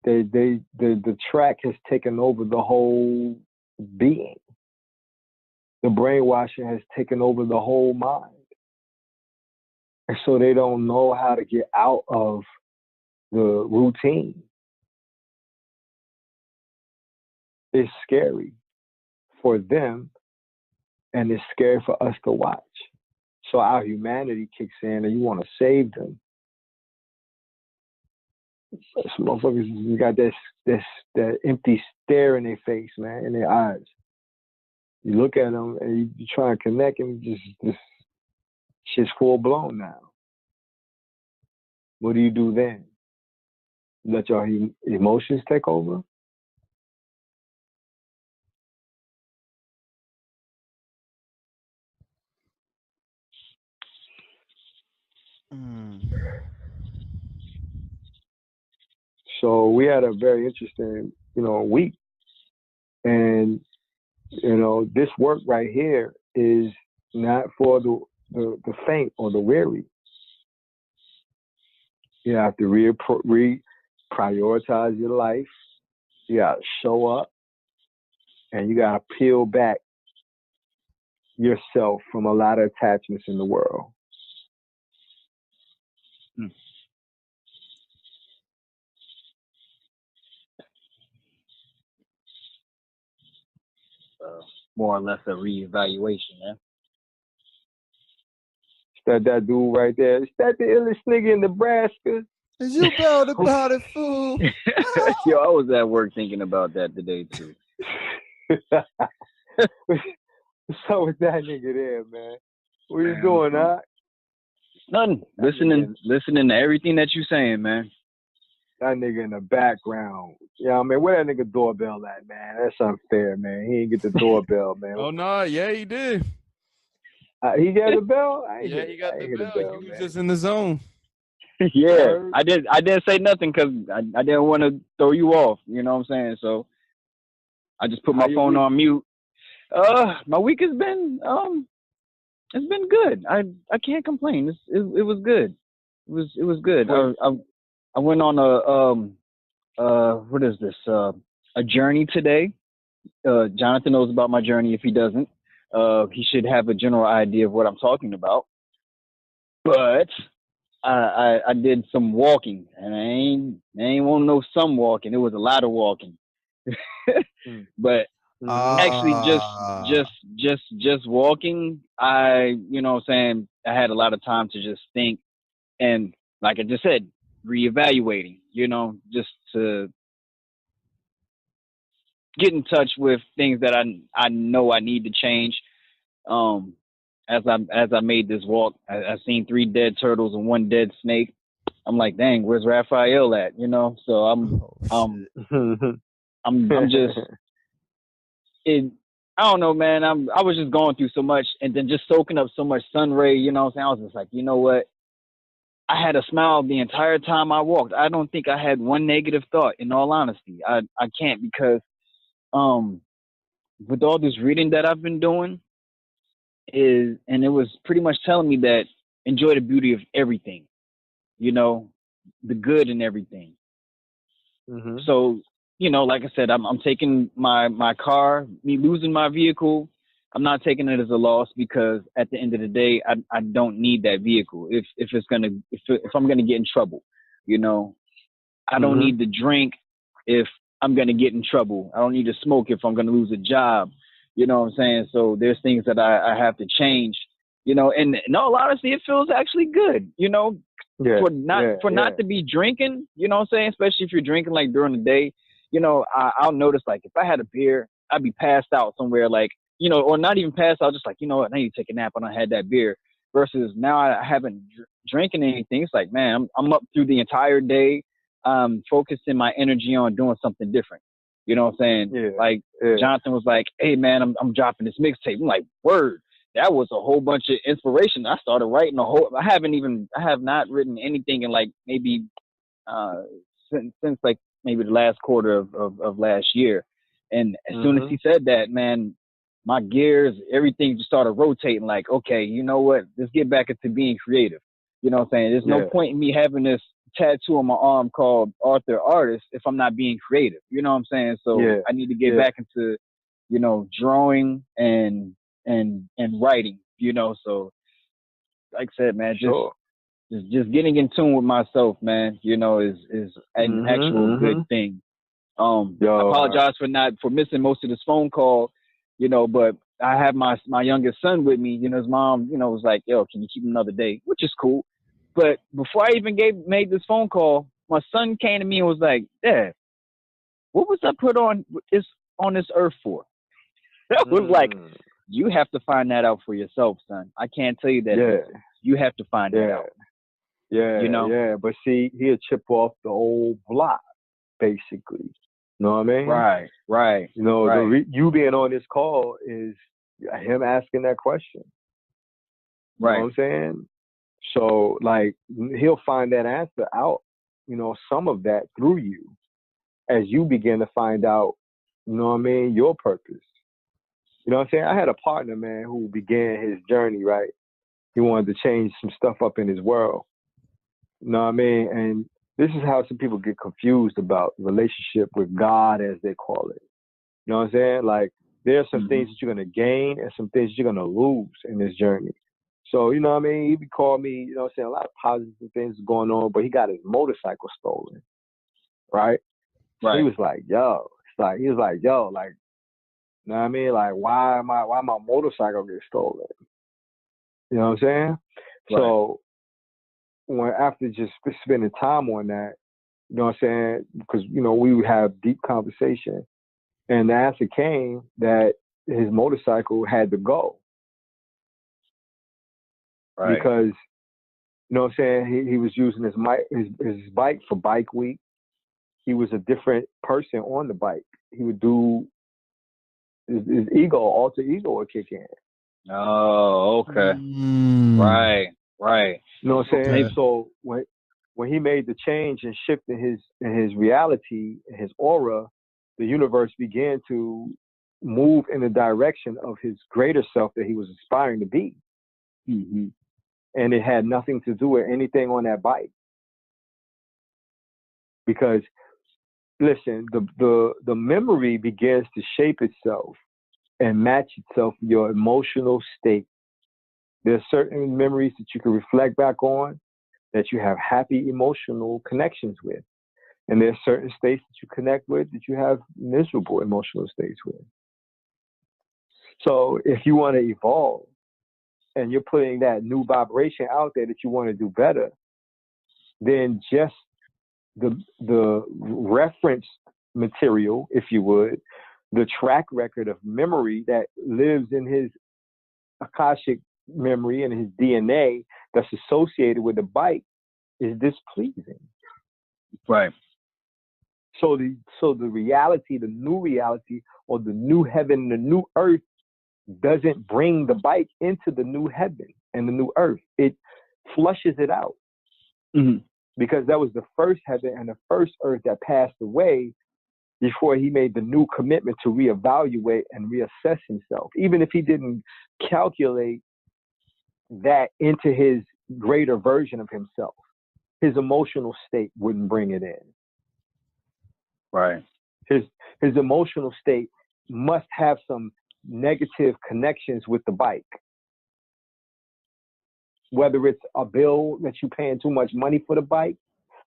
S1: The track has taken over the whole being. The brainwashing has taken over the whole mind. And so they don't know how to get out of the routine. It's scary for them and it's scary for us to watch. So our humanity kicks in, and you want to save them. Those motherfuckers, you got that empty stare in their face, man, in their eyes. You look at them and you try and connect, and just shit's full blown now. What do you do then? Let your emotions take over? So we had a very interesting, week. And, this work right here is not for the faint or the weary. You have to prioritize your life. You got to show up, and you got to peel back yourself from a lot of attachments in the world.
S3: More or less a reevaluation, man.
S1: That dude right there. Is that the illest nigga in Nebraska?
S2: Is you about it, fool?
S3: Yo, I was at work thinking about that today too.
S1: What's up with that nigga there, man? What you doing, huh?
S3: Nothing. Listening to everything that you saying, man.
S1: That nigga in the background. Yeah, I mean, where that nigga doorbell at, man? That's unfair, man. He didn't get the doorbell, man.
S2: Oh no, yeah, he did.
S1: He got the bell?
S2: Yeah, he got the bell. He was just in the zone.
S3: Yeah, I didn't say nothing because I didn't want to throw you off. You know what I'm saying? So I just put my phone on mute. My week has been it's been good. I can't complain. It was good. It was good. I went on what is this? A journey today. Jonathan knows about my journey. If he doesn't, he should have a general idea of what I'm talking about. But I did some walking, and I ain't want no some walking. It was a lot of walking. But actually just walking, you know what I'm saying, I had a lot of time to just think, and like I just said, reevaluating, just to get in touch with things that I know I need to change. As I made this walk, I seen 3 dead turtles and 1 dead snake. I'm like, dang, where's Raphael at? So I'm just I don't know, man. I was just going through so much, and then just soaking up so much sun ray. I was just like, you know what? I had a smile the entire time I walked. I don't think I had one negative thought. In all honesty, I can't, because with all this reading that I've been doing, and it was pretty much telling me that enjoy the beauty of everything, the good in everything. Mm-hmm. So, like I said, I'm taking my car, me losing my vehicle. I'm not taking it as a loss, because at the end of the day, I don't need that vehicle. If I'm gonna get in trouble, I don't need to drink if I'm gonna get in trouble. I don't need to smoke if I'm gonna lose a job. You know what I'm saying? So there's things that I have to change. And in all honesty, it feels actually good. For not to be drinking. You know what I'm saying? Especially if you're drinking like during the day. I'll notice, like, if I had a beer, I'd be passed out somewhere, like, or not even passed out, just like, I need to take a nap and I had that beer. Versus now I haven't drinking anything. It's like, man, I'm up through the entire day, focusing my energy on doing something different. You know what I'm saying? Yeah. Jonathan was like, hey man, I'm dropping this mixtape. I'm like, word. That was a whole bunch of inspiration. I started writing I have not written anything in like maybe since like maybe the last quarter of last year. And as soon as he said that, man, my gears, everything just started rotating, like, okay, you know what? Let's get back into being creative. You know what I'm saying? There's no point in me having this tattoo on my arm called Author Artist if I'm not being creative. You know what I'm saying? So I need to get back into, drawing and writing, So like I said, man, just getting in tune with myself, man, is an actual good thing. I apologize for missing most of this phone call, but I had my youngest son with me. You know, his mom, you know, was like, "Yo, can you keep him another day?" Which is cool. But before I even made this phone call, my son came to me and was like, "Dad, what was I put on this earth for?" I was like, "You have to find that out for yourself, son. I can't tell you that.
S1: Yeah.
S3: You have to find that out."
S1: Yeah,
S3: You know?
S1: yeah. But see, he'll chip off the old block, basically. You know what I mean?
S3: Right.
S1: You know,
S3: right.
S1: you being on this call is him asking that question. You know what I'm saying? So, like, he'll find that answer out, you know, some of that through you as you begin to find out, you know what I mean, your purpose. You know what I'm saying? I had a partner, man, who began his journey, right? He wanted to change some stuff up in his world. You know what I mean? And this is how some people get confused about relationship with God, as they call it. You know what I'm saying? Like, there are some things that you're going to gain and some things you're going to lose in this journey. So, you know what I mean? He would call me, you know what I'm saying, a lot of positive things going on, but he got his motorcycle stolen, right? So he was like, yo, he was like, yo, like, you know what I mean? Like, why my motorcycle get stolen? You know what I'm saying?
S3: Right.
S1: So when after just spending time on that, you know what I'm saying? Because, you know, we would have deep conversation. And the answer came that his motorcycle had to go.
S3: Right.
S1: Because, you know what I'm saying, he was using his bike for bike week. He was a different person on the bike. He would do his alter ego would kick in.
S3: Oh, okay. Right.
S1: You know what I'm saying? So when he made the change and shift in his reality, his aura, the universe began to move in the direction of his greater self that he was aspiring to be.
S3: Mm-hmm.
S1: And it had nothing to do with anything on that bike. Because listen, the memory begins to shape itself and match itself with your emotional state. There's certain memories that you can reflect back on that you have happy emotional connections with. And there's certain states that you connect with that you have miserable emotional states with. So if you want to evolve and you're putting that new vibration out there that you want to do better, then just the reference material, if you would, the track record of memory that lives in his Akashic memory and his DNA that's associated with the bike is displeasing.
S3: Right.
S1: So the reality, the new reality, or the new heaven, the new earth doesn't bring the bike into the new heaven and the new earth. It flushes it out.
S3: Mm-hmm.
S1: Because that was the first heaven and the first earth that passed away before he made the new commitment to reevaluate and reassess himself. Even if he didn't calculate that into his greater version of himself, his emotional state wouldn't bring it in.
S3: Right.
S1: His emotional state must have some negative connections with the bike. Whether it's a bill that you're paying too much money for the bike,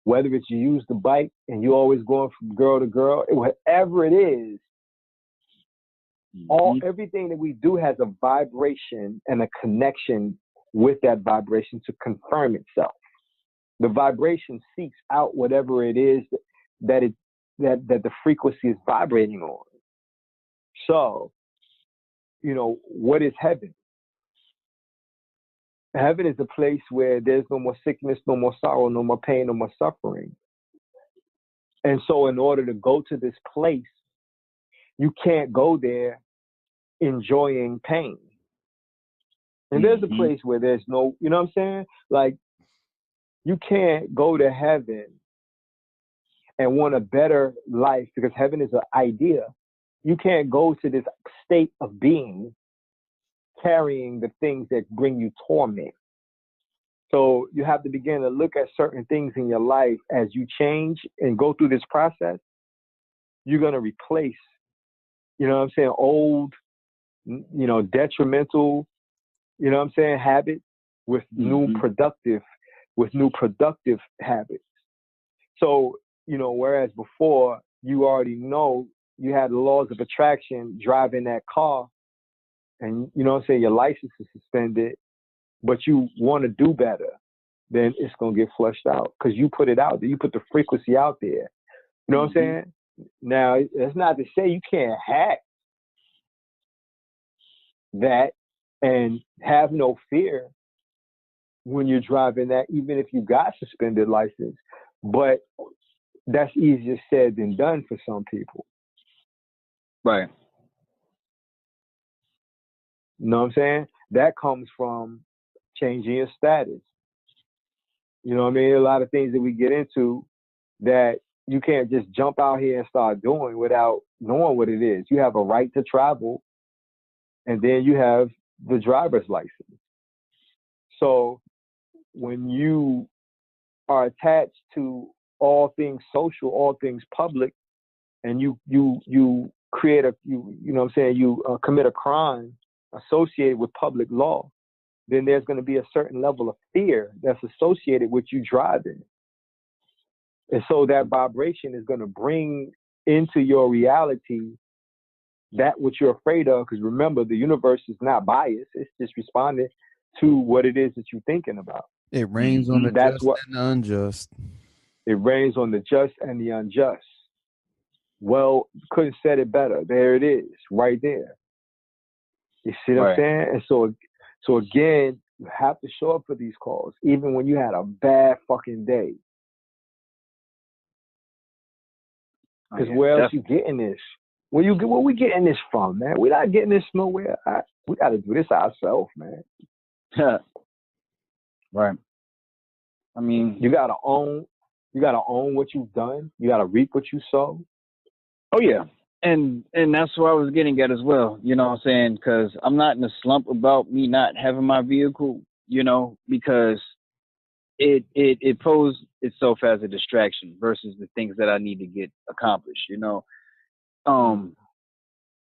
S1: whether it's you use the bike and you're always going from girl to girl, whatever it is, everything that we do has a vibration and a connection with that vibration to confirm itself. The vibration seeks out whatever it is that the frequency is vibrating on. So, you know, what is heaven? Heaven is a place where there's no more sickness, no more sorrow, no more pain, no more suffering. And so in order to go to this place, you can't go there enjoying pain. And there's a place where there's no, you know what I'm saying? Like, you can't go to heaven and want a better life because heaven is an idea. You can't go to this state of being carrying the things that bring you torment. So you have to begin to look at certain things in your life as you change and go through this process. You're going to replace, you know what I'm saying, old, you know, detrimental, you know what I'm saying, habits with new productive habits. So, you know, whereas before you already know you had the laws of attraction driving that car, and you know what I'm saying, your license is suspended, but you want to do better, then it's gonna get flushed out because you put it out there. You put the frequency out there. You know what I'm saying? Now, that's not to say you can't hack that and have no fear when you're driving that, even if you got suspended license. But that's easier said than done for some people.
S3: Right.
S1: You know what I'm saying? That comes from changing your status. You know what I mean? A lot of things that we get into that you can't just jump out here and start doing without knowing what it is. You have a right to travel, and then you have the driver's license. So when you are attached to all things social, all things public, and you create you know what I'm saying, you commit a crime associated with public law, then there's going to be a certain level of fear that's associated with you driving. And so that vibration is going to bring into your reality that which you're afraid of. Because remember, the universe is not biased. It's just responding to what it is that you're thinking about.
S2: It rains on the just and the unjust.
S1: It rains on the just and the unjust. Well, couldn't have said it better. There it is, right there. You see what I'm saying? And so again, you have to show up for these calls, even when you had a bad fucking day. Because where else you getting this? Where we getting this from, man? We're not getting this nowhere. We got to do this ourselves, man.
S3: Right. I mean,
S1: you gotta own what you've done. You gotta reap what you sow.
S3: Oh yeah, and that's what I was getting at as well. You know what I'm saying? Because I'm not in a slump about me not having my vehicle. You know, because it posed itself as a distraction versus the things that I need to get accomplished. You know,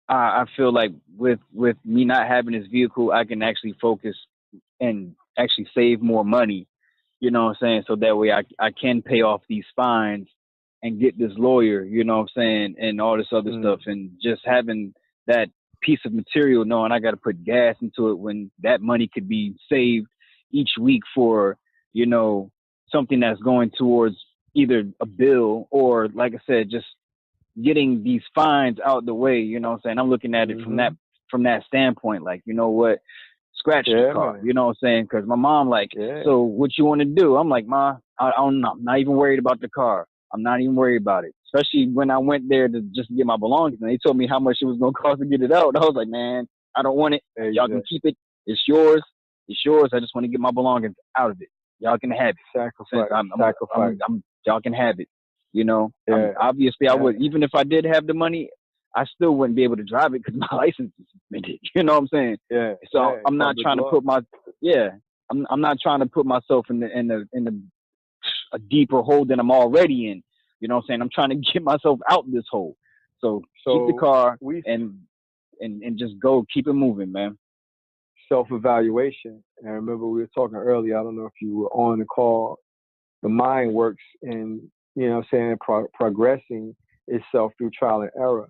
S3: I feel like with me not having this vehicle, I can actually focus and actually save more money. You know what I'm saying? So that way I can pay off these fines and get this lawyer, you know what I'm saying, and all this other stuff. And just having that piece of material, knowing I got to put gas into it when that money could be saved each week for, you know, something that's going towards either a bill or, like I said, just getting these fines out the way. You know what I'm saying? I'm looking at it from that standpoint. Like, you know what? Scratch the car, you know what I'm saying? Because my mom so what you want to do? I'm like, Ma, I'm not even worried about the car. I'm not even worried about it. Especially when I went there to just get my belongings, and they told me how much it was going to cost to get it out. I was like, man, I don't want it. Y'all can keep it. It's yours. It's yours. I just want to get my belongings out of it. Y'all can have it.
S1: Sacrifice.
S3: Y'all can have it. You know, obviously I would, even if I did have the money, I still wouldn't be able to drive it because my license is suspended. You know what I'm saying?
S1: Yeah.
S3: So I'm not trying to put I'm not trying to put myself in a deeper hole than I'm already in. You know what I'm saying? I'm trying to get myself out this hole. So keep the car and just go, keep it moving, man.
S1: Self-evaluation. And I remember we were talking earlier, I don't know if you were on the call, the mind works in, you know what I'm saying, progressing itself through trial and error.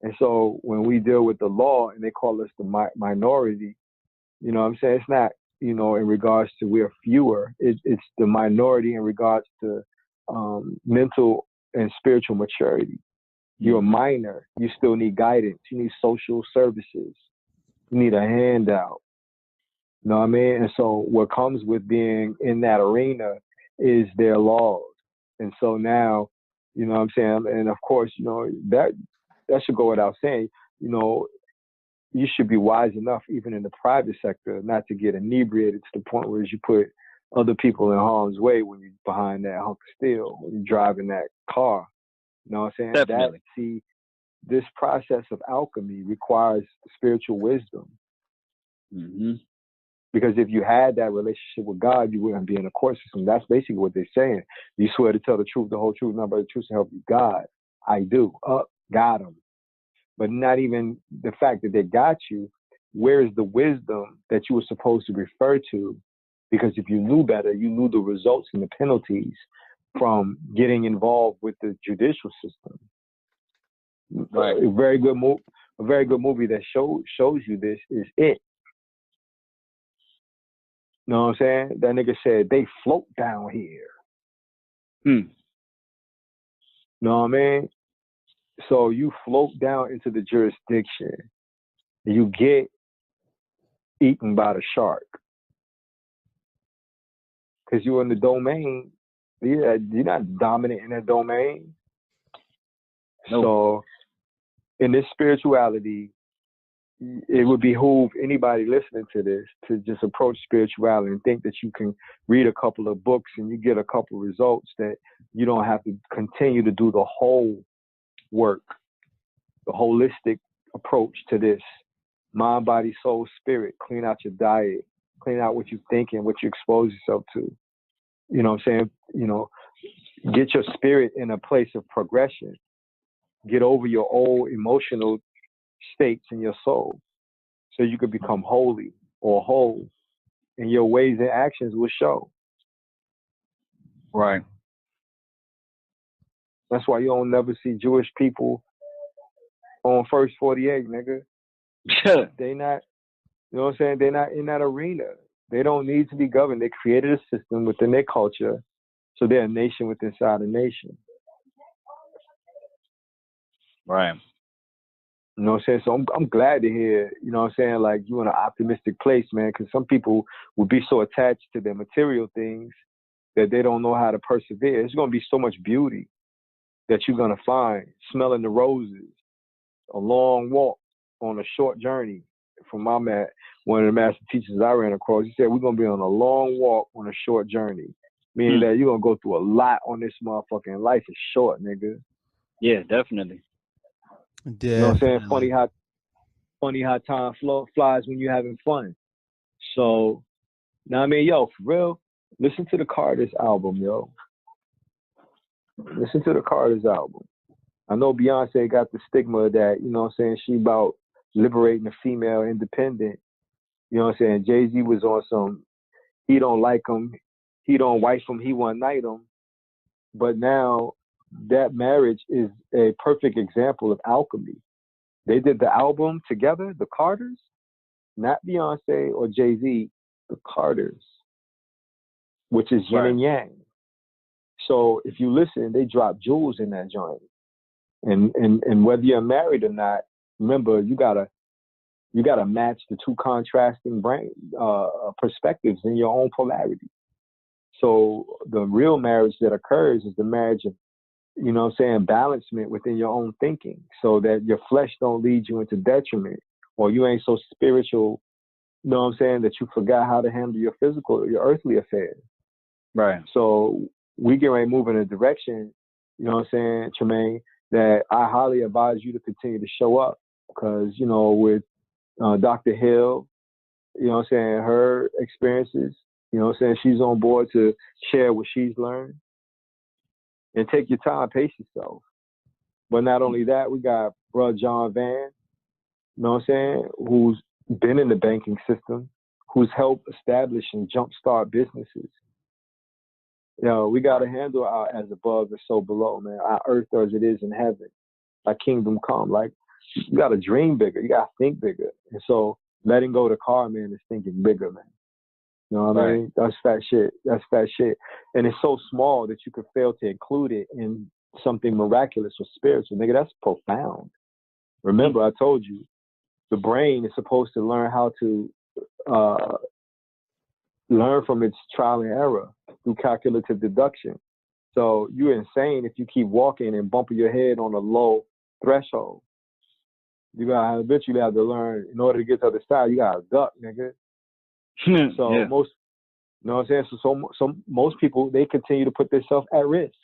S1: And so when we deal with the law and they call us the minority, you know what I'm saying? It's not, you know, in regards to we're fewer. It's the minority in regards to mental and spiritual maturity. You're a minor. You still need guidance. You need social services. You need a handout. You know what I mean? And so what comes with being in that arena is their laws. And so now, you know what I'm saying? And of course, you know, that should go without saying, you know, you should be wise enough, even in the private sector, not to get inebriated to the point where you put other people in harm's way when you're behind that hunk of steel, when you're driving that car. You know what I'm saying?
S3: Definitely.
S1: This process of alchemy requires spiritual wisdom. Because if you had that relationship with God, you wouldn't be in a court system. That's basically what they're saying. You swear to tell the truth, the whole truth, nothing but the truth to help you God. I do. Got them. But not even the fact that they got you. Where is the wisdom that you were supposed to refer to? Because if you knew better, you knew the results and the penalties from getting involved with the judicial system.
S3: Right.
S1: Very good move. a very good movie that shows you this is It. You know what I'm saying? That nigga said they float down here.
S3: Hmm.
S1: You know what I mean? So you float down into the jurisdiction. You get eaten by the shark. Because you're in the domain. You're not dominant in that domain. Nope. So in this spirituality, it would behoove anybody listening to this to just approach spirituality and think that you can read a couple of books and you get a couple of results, that you don't have to continue to do the whole work, the holistic approach to this. Mind, body, soul, spirit. Clean out your diet. Clean out what you're thinking, what you expose yourself to. You know what I'm saying? You know, get your spirit in a place of progression. Get over your old emotional states in your soul, so you could become holy or whole, and your ways and actions will show.
S3: Right.
S1: That's why you don't never see Jewish people on First 48, nigga. They not, you know what I'm saying? They're not in that arena. They don't need to be governed. They created a system within their culture, so they're a nation within inside a nation.
S3: Right.
S1: You know what I'm saying? So I'm glad to hear, you know what I'm saying, like you in an optimistic place, man, because some people would be so attached to their material things that they don't know how to persevere. There's going to be so much beauty that you're going to find smelling the roses, a long walk on a short journey. From my one of the master teachers I ran across, he said, we're going to be on a long walk on a short journey, meaning that you're going to go through a lot on this motherfucking life. Is short, nigga.
S3: Yeah, definitely.
S1: You know what I'm saying? Funny how time flies when you're having fun. So, now I mean, yo, for real, listen to the Carter's album, yo. Listen to the Carter's album. I know Beyonce got the stigma that, you know what I'm saying, she about liberating the female independent. You know what I'm saying? Jay-Z was on some, he don't like him, he don't wife him, he one night him. But now that marriage is a perfect example of alchemy. They did the album together, the Carters, not Beyonce or Jay-Z, the Carters, which is yin and yang. So if you listen, they drop jewels in that joint. And whether you're married or not, remember you gotta match the two contrasting perspectives in your own polarity. So the real marriage that occurs is the marriage of, you know what I'm saying, balancement within your own thinking, so that your flesh don't lead you into detriment, or you ain't so spiritual, you know what I'm saying, that you forgot how to handle your earthly affairs.
S3: Right.
S1: So we get ready to move in a direction, you know what I'm saying, Tremaine, that I highly advise you to continue to show up, because, you know, with Dr. Hill, you know what I'm saying, her experiences, you know what I'm saying, she's on board to share what she's learned. And take your time, pace yourself. But not only that, we got Bro John Van, you know what I'm saying, who's been in the banking system, who's helped establish and jumpstart businesses. You know, we got to handle our as above and so below, man. Our earth as it is in heaven. Our kingdom come. Like, you got to dream bigger. You got to think bigger. And so letting go of the car, man, is thinking bigger, man. You know what I mean? That's fat shit. That's fat shit. And it's so small that you could fail to include it in something miraculous or spiritual. Nigga, that's profound. Remember, I told you, the brain is supposed to learn how to learn from its trial and error through calculative deduction. So you're insane if you keep walking and bumping your head on a low threshold. You gotta eventually have to learn, in order to get to the other side, you gotta duck, nigga. So most, you know what I'm saying? So most people, they continue to put themselves at risk,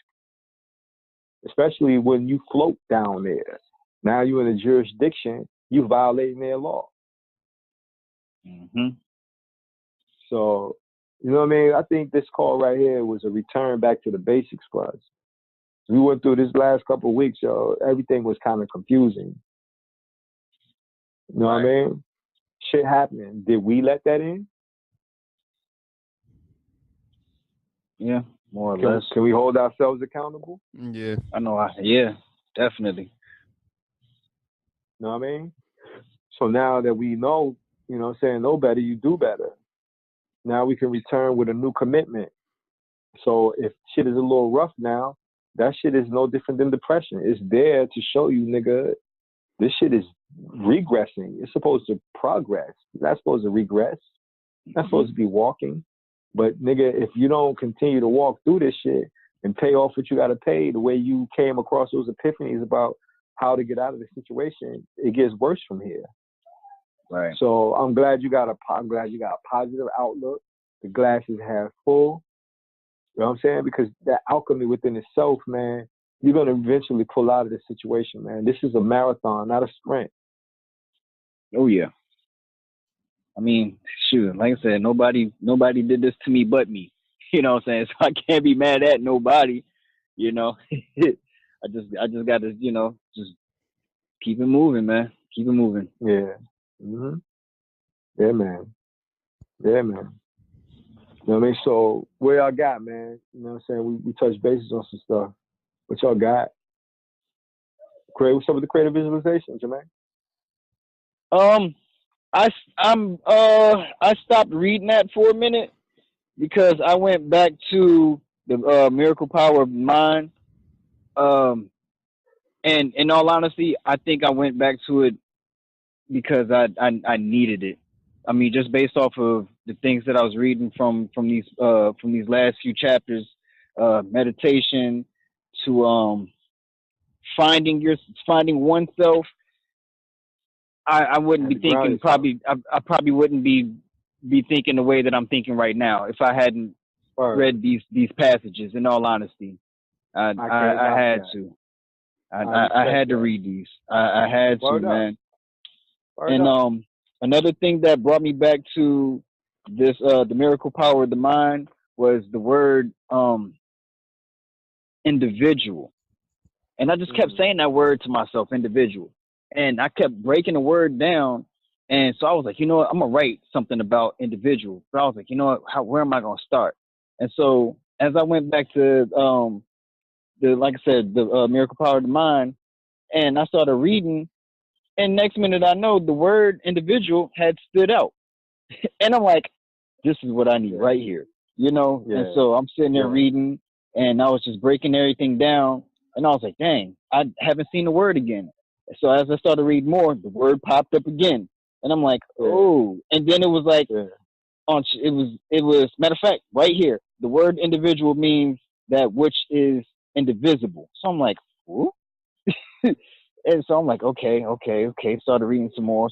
S1: especially when you float down there. Now you're in a jurisdiction, you violating their law.
S3: Mm-hmm.
S1: So, you know what I mean? I think this call right here was a return back to the basics for us. We went through this last couple of weeks, yo. Everything was kind of confusing. You know what I mean? Shit happening. Did we let that in?
S3: Yeah, more or less.
S1: Can we hold ourselves accountable?
S2: Yeah.
S3: I know. Yeah, definitely.
S1: You know what I mean? So now that we know, you know what I'm saying, know better, you do better. Now we can return with a new commitment. So if shit is a little rough now, that shit is no different than depression. It's there to show you, nigga, this shit is regressing. It's supposed to progress. It's not supposed to regress. It's not supposed to be walking. But nigga, if you don't continue to walk through this shit and pay off what you got to pay, the way you came across those epiphanies about how to get out of the situation, it gets worse from here.
S3: Right.
S1: So I'm glad you got a positive outlook. The glass is half full. You know what I'm saying? Because that alchemy within itself, man, you're gonna eventually pull out of this situation, man. This is a marathon, not a sprint.
S3: Oh yeah. I mean, shoot, like I said, nobody did this to me but me. You know what I'm saying? So I can't be mad at nobody. You know, I just got to, you know, just keep it moving, man. Keep it moving.
S1: Yeah. Yeah, man. Yeah, man. You know what I mean? So what y'all got, man? You know what I'm saying? We touched bases on some stuff. What y'all got? What's up with the creative visualization, Jermaine?
S3: I stopped reading that for a minute because I went back to the Miracle Power of Mind. And in all honesty, I think I went back to it because I needed it. I mean, just based off of the things that I was reading from these last few chapters, meditation to finding oneself. I wouldn't be thinking I probably wouldn't be thinking the way that I'm thinking right now if I hadn't read these passages. In all honesty, I had to. I had to read these. I had to, man. And another thing that brought me back to this, the miracle power of the mind, was the word individual. And I just kept saying that word to myself, individual. And I kept breaking the word down. And so I was like, you know what, I'm going to write something about individual. But I was like, you know what, where am I going to start? And so as I went back to, like I said, the miracle power of the mind, and I started reading, and next minute I know the word individual had stood out. And I'm like, this is what I need right here, you know? Yeah. And so I'm sitting there reading, and I was just breaking everything down. And I was like, dang, I haven't seen the word again. So as I started reading more, the word popped up again. And I'm like, oh. And then it was like, it was, matter of fact, right here, the word individual means that which is indivisible. So I'm like, whoop. And so I'm like, okay. Started reading some more,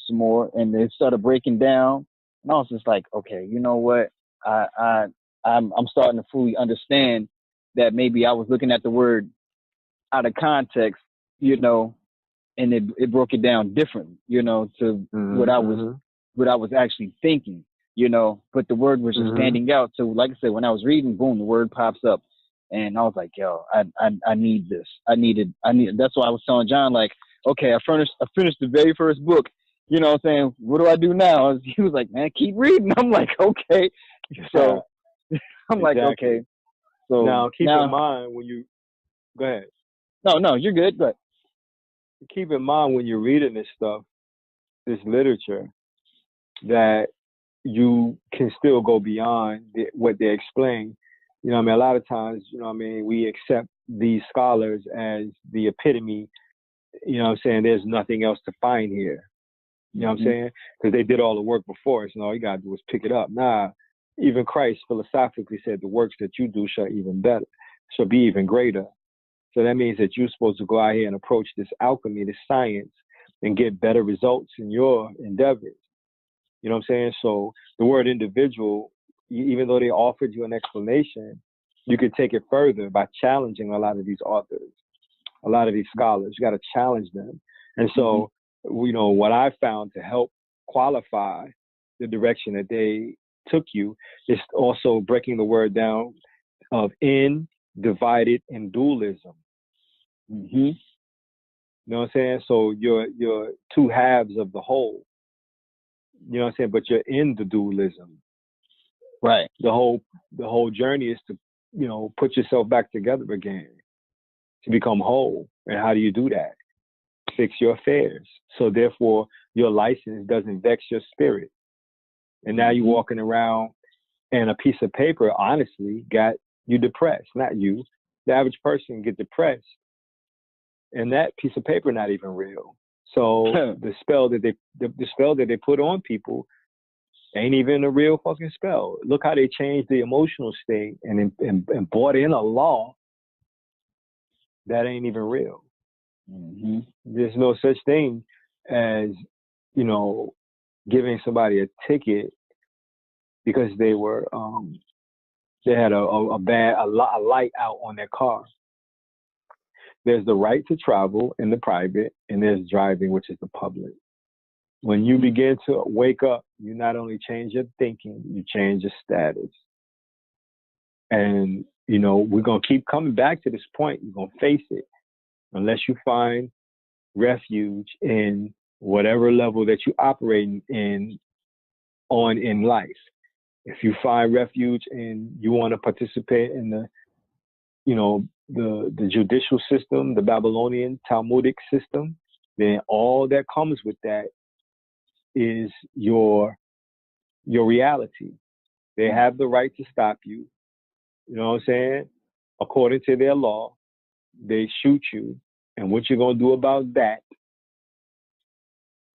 S3: and it started breaking down. And I was just like, okay, you know what? I'm starting to fully understand that maybe I was looking at the word out of context, you know, and it broke it down differently, you know, to what I was actually thinking, you know. But the word was just standing out. So, like I said, when I was reading, boom, the word pops up. And I was like, yo, I need this. I need. That's why I was telling John, like, okay, I finished the very first book. You know what I'm saying? What do I do now? He was like, man, keep reading. I'm like, okay. So I'm like, okay. So
S1: now keep in mind when you go ahead.
S3: No, you're good. But
S1: keep in mind when you're reading this stuff, this literature, that you can still go beyond what they explain. You know what I mean? A lot of times, you know what I mean, we accept these scholars as the epitome. You know what I'm saying? There's nothing else to find here. You know what I'm saying? Because they did all the work before us, and all you got to do is pick it up. Nah, even Christ philosophically said the works that you do shall be even greater. So that means that you're supposed to go out here and approach this alchemy, this science, and get better results in your endeavors. You know what I'm saying? So the word individual, even though they offered you an explanation, you could take it further by challenging a lot of these authors, a lot of these scholars. You got to challenge them. And so, you know, what I found to help qualify the direction that they took you is also breaking the word down of in, divided, and dualism. You know what I'm saying? So you're two halves of the whole. You know what I'm saying? But you're in the dualism.
S3: Right.
S1: The whole journey is to, you know, put yourself back together again, to become whole. And how do you do that? Fix your affairs. So therefore, your license doesn't vex your spirit. And now you're walking around, and a piece of paper, honestly, got you depressed. Not you. The average person get depressed, and that piece of paper not even real. So the spell that they put on people ain't even a real fucking spell. Look how they changed the emotional state and brought in a law that ain't even real. There's no such thing as, you know, giving somebody a ticket because they were they had a light out on their car. There's the right to travel in the private, and there's driving, which is the public. When you begin to wake up, you not only change your thinking, you change your status. And, you know, we're going to keep coming back to this point. You're going to face it unless you find refuge in whatever level that you operate in life. If you find refuge and you want to participate in the, you know, the judicial system, the Babylonian Talmudic system, then all that comes with that is your reality. They have the right to stop you. You know what I'm saying? According to their law, they shoot you. And what you're going to do about that,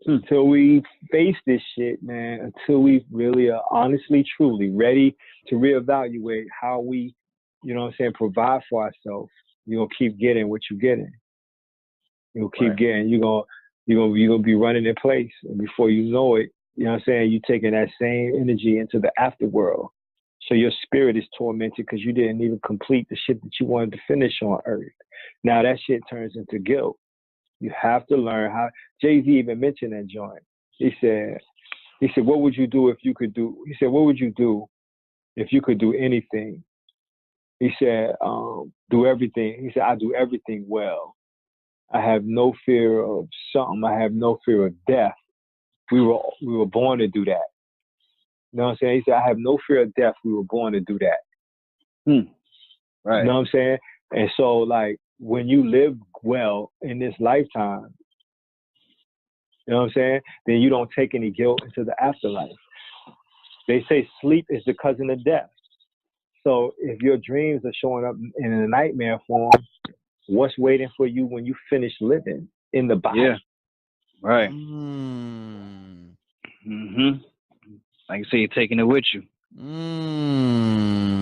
S1: until we face this shit, man, until we really are honestly, truly ready to reevaluate how we, you know what I'm saying, provide for ourselves, you're going to keep getting what you're getting. You'll keep getting, you're gonna be running in place. And before you know it, you know what I'm saying, you're taking that same energy into the afterworld. So your spirit is tormented because you didn't even complete the shit that you wanted to finish on earth. Now that shit turns into guilt. You have to learn how. Jay-Z even mentioned that joint. He said, what would you do if you could do? He said, what would you do if you could do anything? He said, do everything. He said, I do everything well. I have no fear of something. I have no fear of death. We were born to do that. You know what I'm saying? He said, I have no fear of death. We were born to do that.
S3: Right.
S1: You know what I'm saying? And so, like, when you live well in this lifetime, you know what I'm saying, then you don't take any guilt into the afterlife. They say sleep is the cousin of death. So if your dreams are showing up in a nightmare form, what's waiting for you when you finish living in the body?
S3: Yeah. Right. Like you say, you're taking it with you.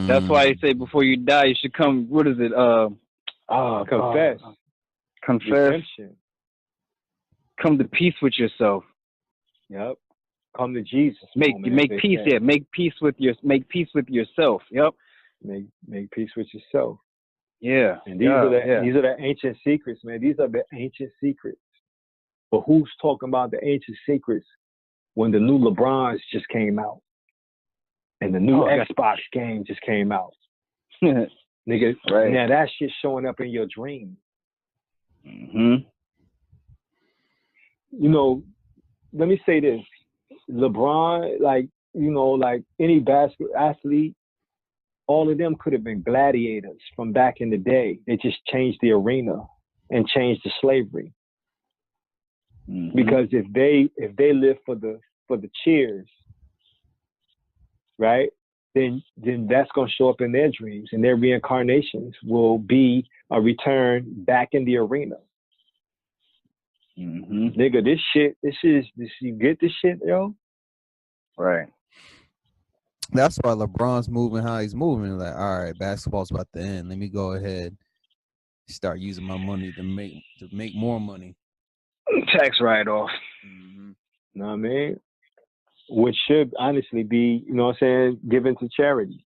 S3: That's why they say before you die, you should come. What is it?
S1: Confess.
S3: Confess.
S1: Redemption.
S3: Come to peace with yourself.
S1: Yep. Come to Jesus.
S3: Make peace. Yeah. Make peace with yourself. Yep.
S1: Make peace with yourself.
S3: Yeah.
S1: And these are the ancient secrets, man. These are the ancient secrets. But who's talking about the ancient secrets when the new LeBrons just came out and the new Xbox game just came out? Nigga, right. Now that shit's showing up in your dream. You know, let me say this. LeBron, like, you know, like any basketball athlete, all of them could have been gladiators from back in the day. They just changed the arena and changed the slavery. Because if they live for the cheers, right, then that's gonna show up in their dreams, and their reincarnations will be a return back in the arena. Nigga, this you get this shit, yo?
S3: Right.
S2: That's why LeBron's moving how he's moving. Like, all right, basketball's about to end. Let me go ahead, start using my money to make more money.
S3: Tax write-off.
S1: You know what I mean? Which should honestly be, you know what I'm saying, given to charity.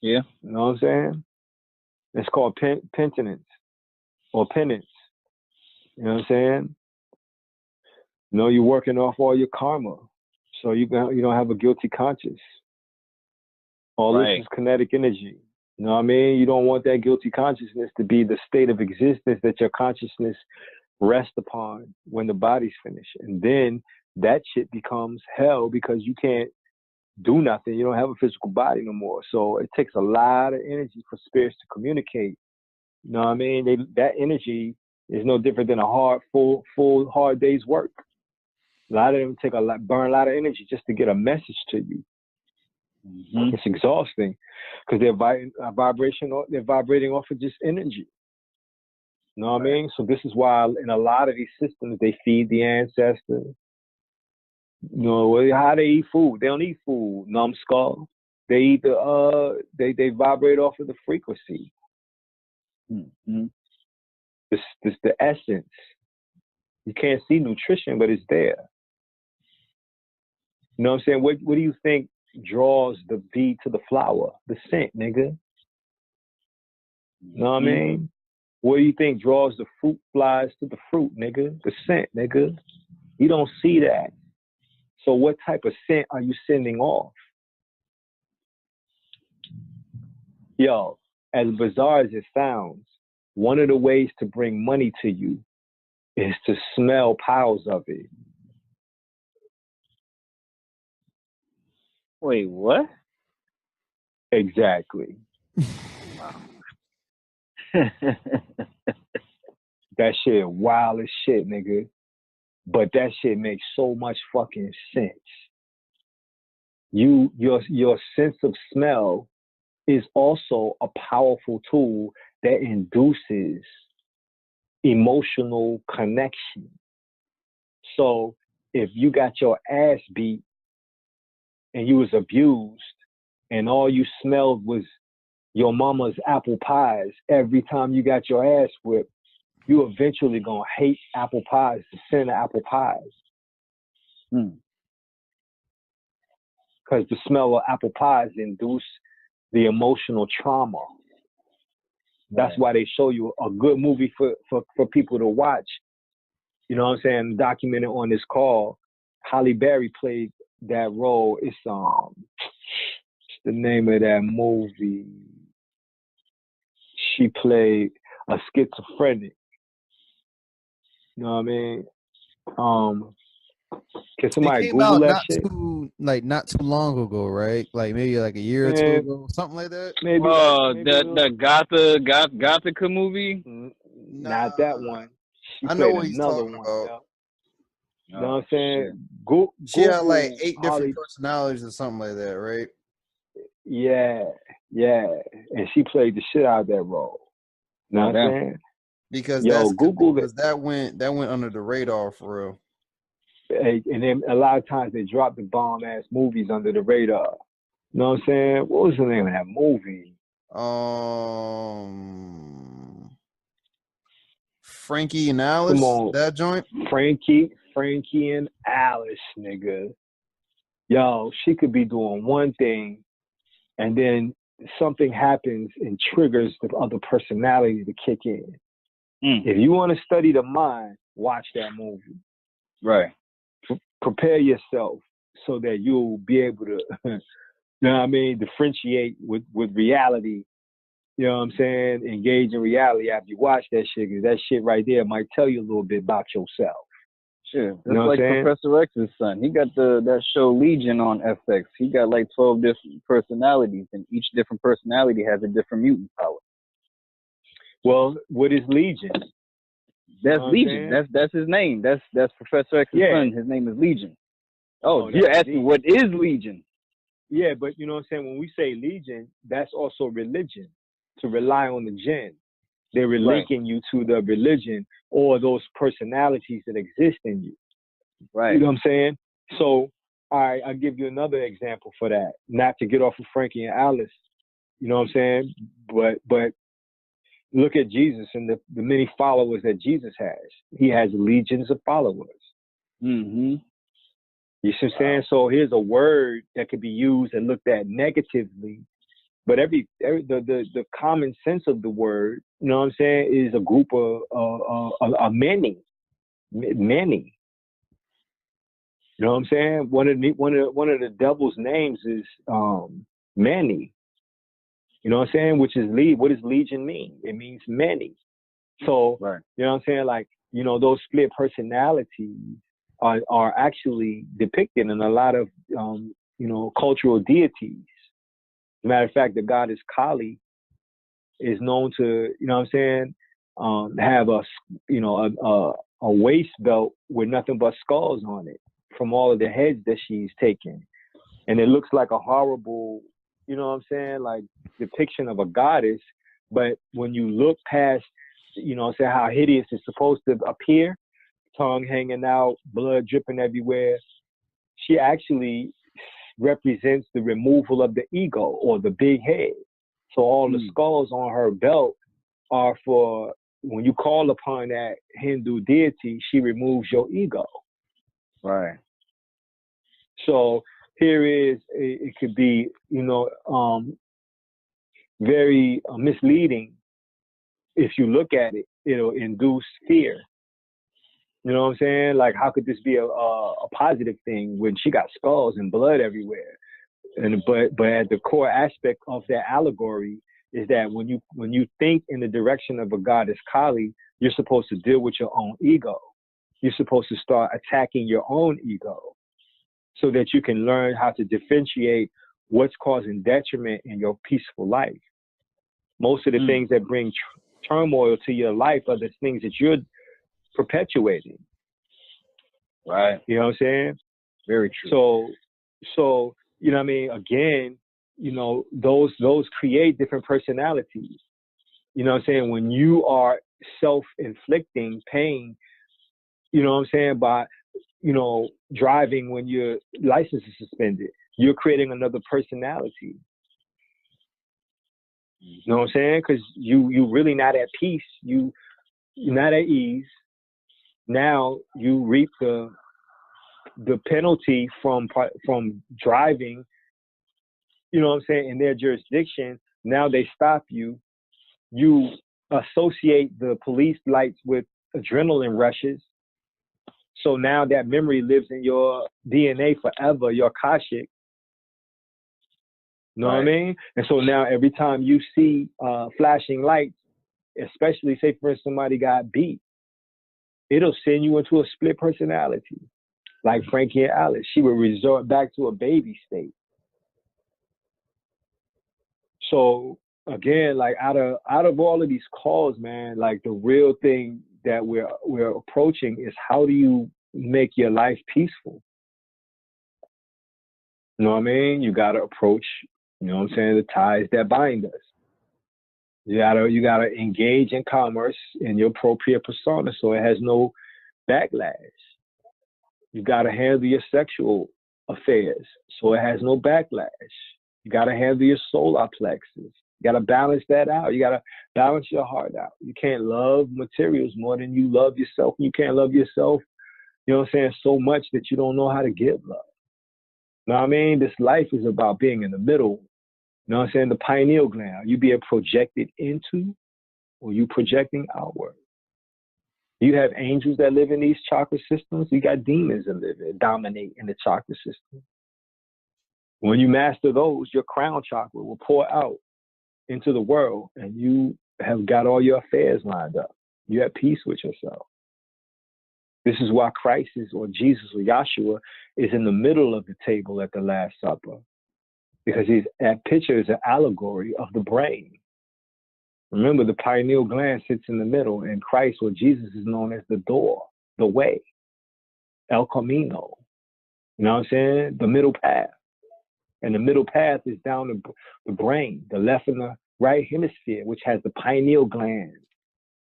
S3: Yeah.
S1: You know what I'm saying? It's called penitence or penance. You know what I'm saying? You know, you're working off all your karma, so you don't have a guilty conscience. All this is kinetic energy. You know what I mean? You don't want that guilty consciousness to be the state of existence that your consciousness rests upon when the body's finished. And then that shit becomes hell because you can't do nothing. You don't have a physical body no more. So it takes a lot of energy for spirits to communicate. You know what I mean? That energy It's no different than a full hard day's work. A lot of them burn a lot of energy just to get a message to you.
S3: Mm-hmm.
S1: It's exhausting because they're vibrating off of just energy. You know what I mean? So this is why in a lot of these systems they feed the ancestors. You know how they eat food? They don't eat food, numbskull. They eat they vibrate off of the frequency.
S3: Mm-hmm.
S1: This the essence. You can't see nutrition, but it's there. You know what I'm saying? What do you think draws the bee to the flower? The scent, nigga. You know what I mean? What do you think draws the fruit flies to the fruit, nigga? The scent, nigga. You don't see that. So what type of scent are you sending off? Yo, as bizarre as it sounds, one of the ways to bring money to you is to smell piles of it.
S3: Wait, what?
S1: Exactly. That shit wild as shit, nigga. But that shit makes so much fucking sense. Your sense of smell is also a powerful tool that induces emotional connection. So if you got your ass beat and you was abused and all you smelled was your mama's apple pies every time you got your ass whipped, you eventually gonna hate apple pies, the scent of apple pies. Because the smell of apple pies induce the emotional trauma. That's why they show you a good movie for people to watch. You know what I'm saying? Documented on this call. Halle Berry played that role. It's the name of that movie. She played a schizophrenic. You know what I mean? Can somebody
S2: it came
S1: Google
S2: out
S1: that shit?
S2: not too long ago, right? Like maybe like a year or two ago, something like that.
S1: Maybe.
S3: The Gothica movie.
S1: Not that one. She
S2: I know
S1: played
S2: what he's
S1: another
S2: talking
S1: one.
S2: about.
S1: You know what I'm saying?
S2: She had like
S1: Google
S2: 8 different personalities or something like that, right?
S1: Yeah, and she played the shit out of that role. You know what I'm saying?
S2: Because
S1: Google
S2: because that went under the radar for real.
S1: And then a lot of times they drop the bomb ass movies under the radar. You know what I'm saying? What was the name of that movie?
S2: Frankie and Alice. That joint.
S1: Frankie and Alice, nigga. Yo, she could be doing one thing, and then something happens and triggers the other personality to kick in. If you want to study the mind, watch that movie.
S3: Right.
S1: Prepare yourself so that you'll be able to, you know what I mean, differentiate with reality. You know what I'm saying? Engage in reality after you watch that shit, because that shit right there might tell you a little bit about yourself.
S3: Sure. That's
S1: you know
S3: like Professor X's son. He got that show Legion on FX. He got like 12 different personalities, and each different personality has a different mutant power.
S1: Well, what is Legion?
S3: That's Legion. That's his name. That's Professor X's son. His name is Legion. Oh, you're asking what is Legion?
S1: Yeah, but you know what I'm saying? When we say Legion, that's also religion, to rely on the jinn. They're linking you to the religion or those personalities that exist in you.
S3: Right.
S1: You know what I'm saying? So, I'll give you another example for that. Not to get off of Frankie and Alice. You know what I'm saying? But look at Jesus and the many followers that Jesus has. He has legions of followers.
S3: Mm-hmm.
S1: You see what I'm saying? So here's a word that could be used and looked at negatively, but the common sense of the word, you know what I'm saying, is a group of many. You know what I'm saying? One of the devil's names is many. You know what I'm saying? Which is what does legion mean? It means many. So you know what I'm saying? Like, you know, those split personalities are actually depicted in a lot of you know, cultural deities. As a matter of fact, the goddess Kali is known to, you know what I'm saying, have a waist belt with nothing but skulls on it from all of the heads that she's taken. And it looks like a horrible, you know what I'm saying, like depiction of a goddess. But when you look past, you know what I'm saying, how hideous it's supposed to appear, tongue hanging out, blood dripping everywhere, she actually represents the removal of the ego or the big head. So all the skulls on her belt are for when you call upon that Hindu deity, she removes your ego.
S3: Right.
S1: So here it could be, very misleading. If you look at it, it'll induce fear. You know what I'm saying? Like, how could this be a positive thing when she got skulls and blood everywhere? But at the core aspect of that allegory is that when you think in the direction of a goddess Kali, you're supposed to deal with your own ego. You're supposed to start attacking your own ego so that you can learn how to differentiate what's causing detriment in your peaceful life. Most of the things that bring turmoil to your life are the things that you're perpetuating.
S3: Right.
S1: You know what I'm saying?
S3: Very true.
S1: So you know what I mean? Again, those create different personalities. You know what I'm saying? When you are self-inflicting pain, you know what I'm saying, by, driving when your license is suspended, you're creating another personality. You know what I'm saying? Because you really not at peace. You're not at ease. Now you reap the penalty from driving, you know what I'm saying, in their jurisdiction. Now they stop you. You associate the police lights with adrenaline rushes. So now that memory lives in your DNA forever, your Akashic. You know what I mean? And so now every time you see flashing lights, especially say for instance somebody got beat, it'll send you into a split personality. Like Frankie and Alice, she would resort back to a baby state. So again, like out of all of these calls, man, like the real thing that we're approaching is, how do you make your life peaceful? You know what I mean? You gotta approach, you know what I'm saying, the ties that bind us. You gotta engage in commerce in your appropriate persona so it has no backlash. You gotta handle your sexual affairs so it has no backlash. You gotta handle your solar plexus. You gotta balance that out. You gotta balance your heart out. You can't love materials more than you love yourself. You can't love yourself, you know what I'm saying, so much that you don't know how to give love. You know what I mean? This life is about being in the middle. You know what I'm saying? The pineal gland. You being projected into, or you projecting outward. You have angels that live in these chakra systems. You got demons that dominate in the chakra system. When you master those, your crown chakra will pour out into the world, and you have got all your affairs lined up. You're at peace with yourself. This is why Christ or Jesus or Yahshua is in the middle of the table at the Last Supper, because that picture is an allegory of the brain. Remember, the pineal gland sits in the middle, and Christ or Jesus is known as the door, the way, El Camino. You know what I'm saying? The middle path. And the middle path is down the brain, the left and the right hemisphere, which has the pineal gland,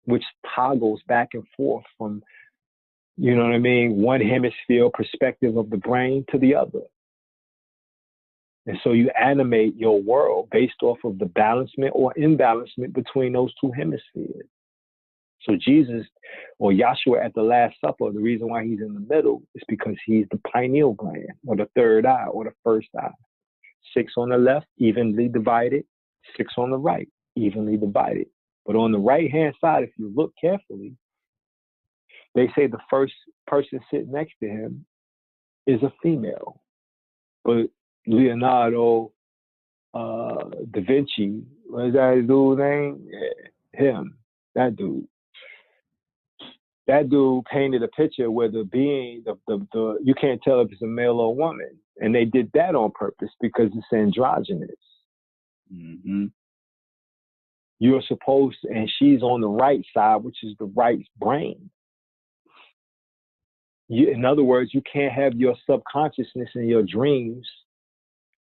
S1: which toggles back and forth from, you know what I mean, one hemisphere perspective of the brain to the other. And so you animate your world based off of the balancement or imbalancement between those two hemispheres. So Jesus or Yahshua at the Last Supper, the reason why he's in the middle is because he's the pineal gland, or the third eye, or the first eye. 6 on the left, evenly divided. 6 on the right, evenly divided. But on the right-hand side, if you look carefully, they say the first person sitting next to him is a female. But Leonardo da Vinci, what is that his dude's name? Yeah, him, that dude. That dude painted a picture where the being, the you can't tell if it's a male or a woman. And they did that on purpose because it's androgynous.
S3: Mm-hmm.
S1: you're supposed to, and she's on the right side, which is the right brain. In other words, you can't have your subconsciousness in your dreams,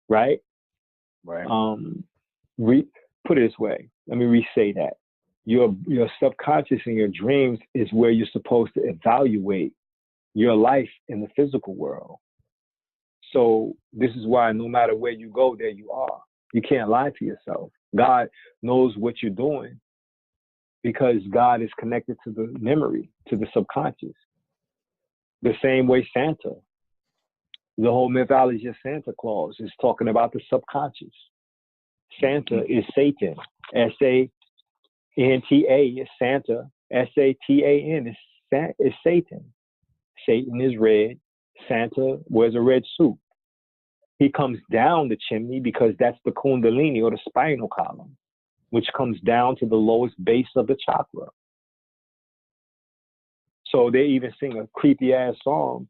S1: right?
S3: Right.
S1: Put it this way. Let me re-say that. Your subconscious in your dreams is where you're supposed to evaluate your life in the physical world. So this is why no matter where you go, there you are. You can't lie to yourself. God knows what you're doing because God is connected to the memory, to the subconscious. The same way Santa, the whole mythology of Santa Claus is talking about the subconscious. Santa is Satan. S-A-N-T-A is Santa. S-A-T-A-N is Satan. Satan is red. Santa wears a red suit. He comes down the chimney because that's the kundalini or the spinal column, which comes down to the lowest base of the chakra. So they even sing a creepy ass song.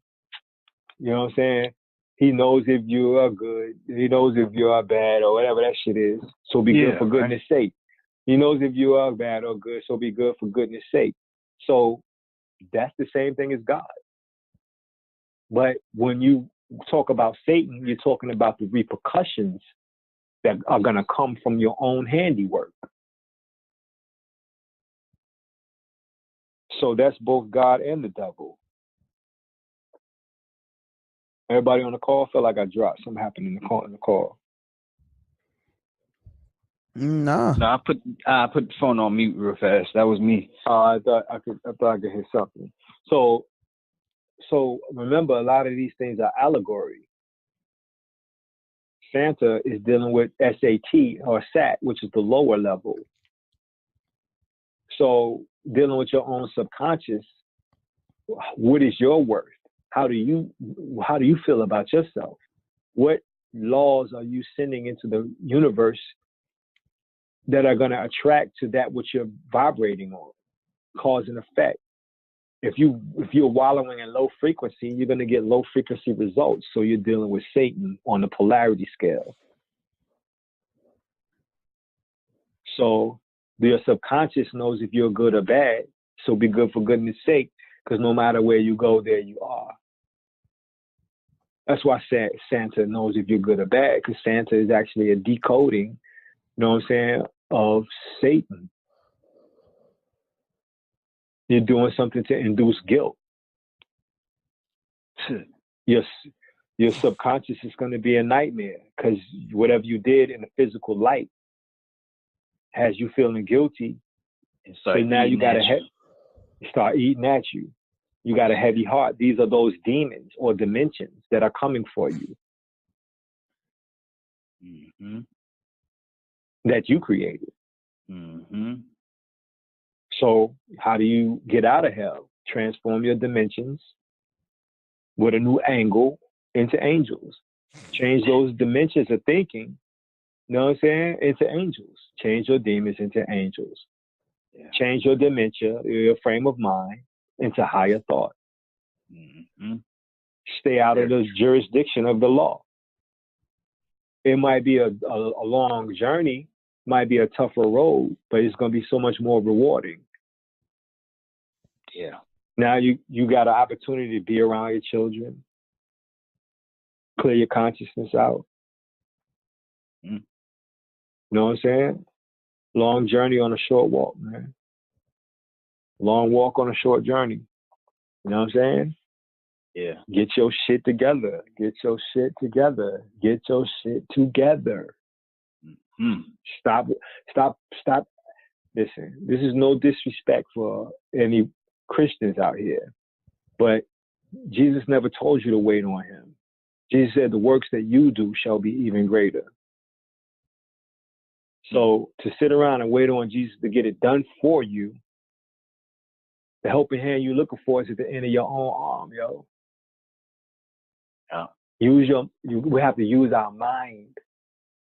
S1: You know what I'm saying? He knows if you are good. He knows if you are bad or whatever that shit is. So be good for goodness sake. He knows if you are bad or good. So be good for goodness sake. So that's the same thing as God. But when you talk about Satan, you're talking about the repercussions that are going to come from your own handiwork. So that's both God and the devil. Everybody on the call felt like I dropped. Something happened in the call.
S2: Nah.
S3: No, I put the phone on mute real fast. That was me.
S1: I thought I could hear something. So remember, a lot of these things are allegory. Santa is dealing with SAT or SAT, which is the lower level. So dealing with your own subconscious, what is your worth? How do you feel about yourself? What laws are you sending into the universe that are going to attract to that which you're vibrating on, cause and effect? If you're wallowing in low frequency, you're going to get low frequency results. So you're dealing with Satan on the polarity scale. So your subconscious knows if you're good or bad. So be good for goodness sake, because no matter where you go, there you are. That's why Santa knows if you're good or bad, because Santa is actually a decoding, you know what I'm saying, of Satan. You're doing something to induce guilt. Your subconscious is going to be a nightmare because whatever you did in the physical light has you feeling guilty. So now you got to start eating at you. You got a heavy heart. These are those demons or dimensions that are coming for you.
S3: Mm-hmm.
S1: That you created.
S3: Mm-hmm.
S1: So how do you get out of hell? Transform your dimensions with a new angle into angels. Change those dimensions of thinking, you know what I'm saying, into angels. Change your demons into angels. Yeah. Change your dementia, your frame of mind, into higher thought.
S3: Mm-hmm.
S1: Stay out of the jurisdiction of the law. It might be a long journey, might be a tougher road, but it's going to be so much more rewarding.
S3: Yeah.
S1: Now you got an opportunity to be around your children, clear your consciousness out. You know what I'm saying? Long journey on a short walk, man. Long walk on a short journey. You know what I'm saying?
S3: Yeah.
S1: Get your shit together. Get your shit together. Get your shit together.
S3: Mm-hmm.
S1: Stop. Listen, this is no disrespect for any Christians out here, but Jesus never told you to wait on him. Jesus said the works that you do shall be even greater. So to sit around and wait on Jesus to get it done for you, the helping hand you're looking for is at the end of your own arm, yo. Yeah. We have to use our mind.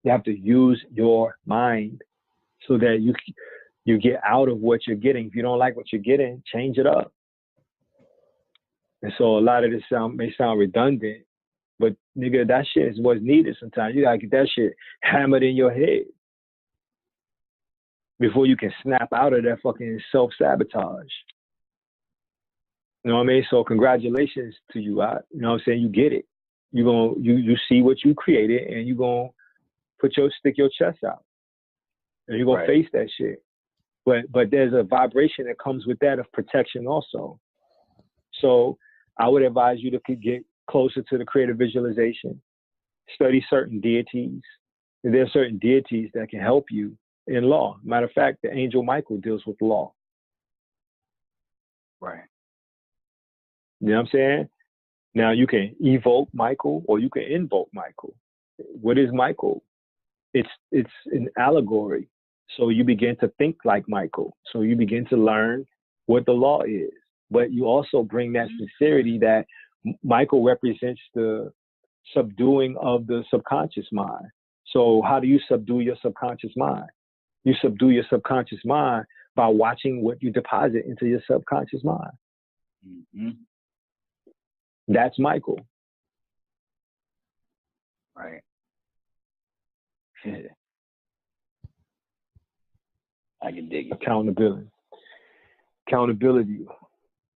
S1: You have to use your mind so that you get out of what you're getting. If you don't like what you're getting, change it up. And so a lot of this may sound redundant, but nigga, that shit is what's needed sometimes. You gotta get that shit hammered in your head. before you can snap out of that fucking self-sabotage. You know what I mean? So congratulations to you. You know what I'm saying? You get it. You see what you created, and you gonna stick your chest out, and you're gonna face that shit. But there's a vibration that comes with that of protection also. So I would advise you to get closer to the creative visualization, study certain deities. And there are certain deities that can help you in law. Matter of fact, the angel Michael deals with law.
S3: Right.
S1: You know what I'm saying? Now you can evoke Michael or you can invoke Michael. What is Michael? It's an allegory. So you begin to think like Michael. So you begin to learn what the law is. But you also bring that sincerity that Michael represents the subduing of the subconscious mind. So how do you subdue your subconscious mind? You subdue your subconscious mind by watching what you deposit into your subconscious mind.
S3: Mm-hmm.
S1: That's Michael.
S3: Right. I can dig it.
S1: Accountability. You know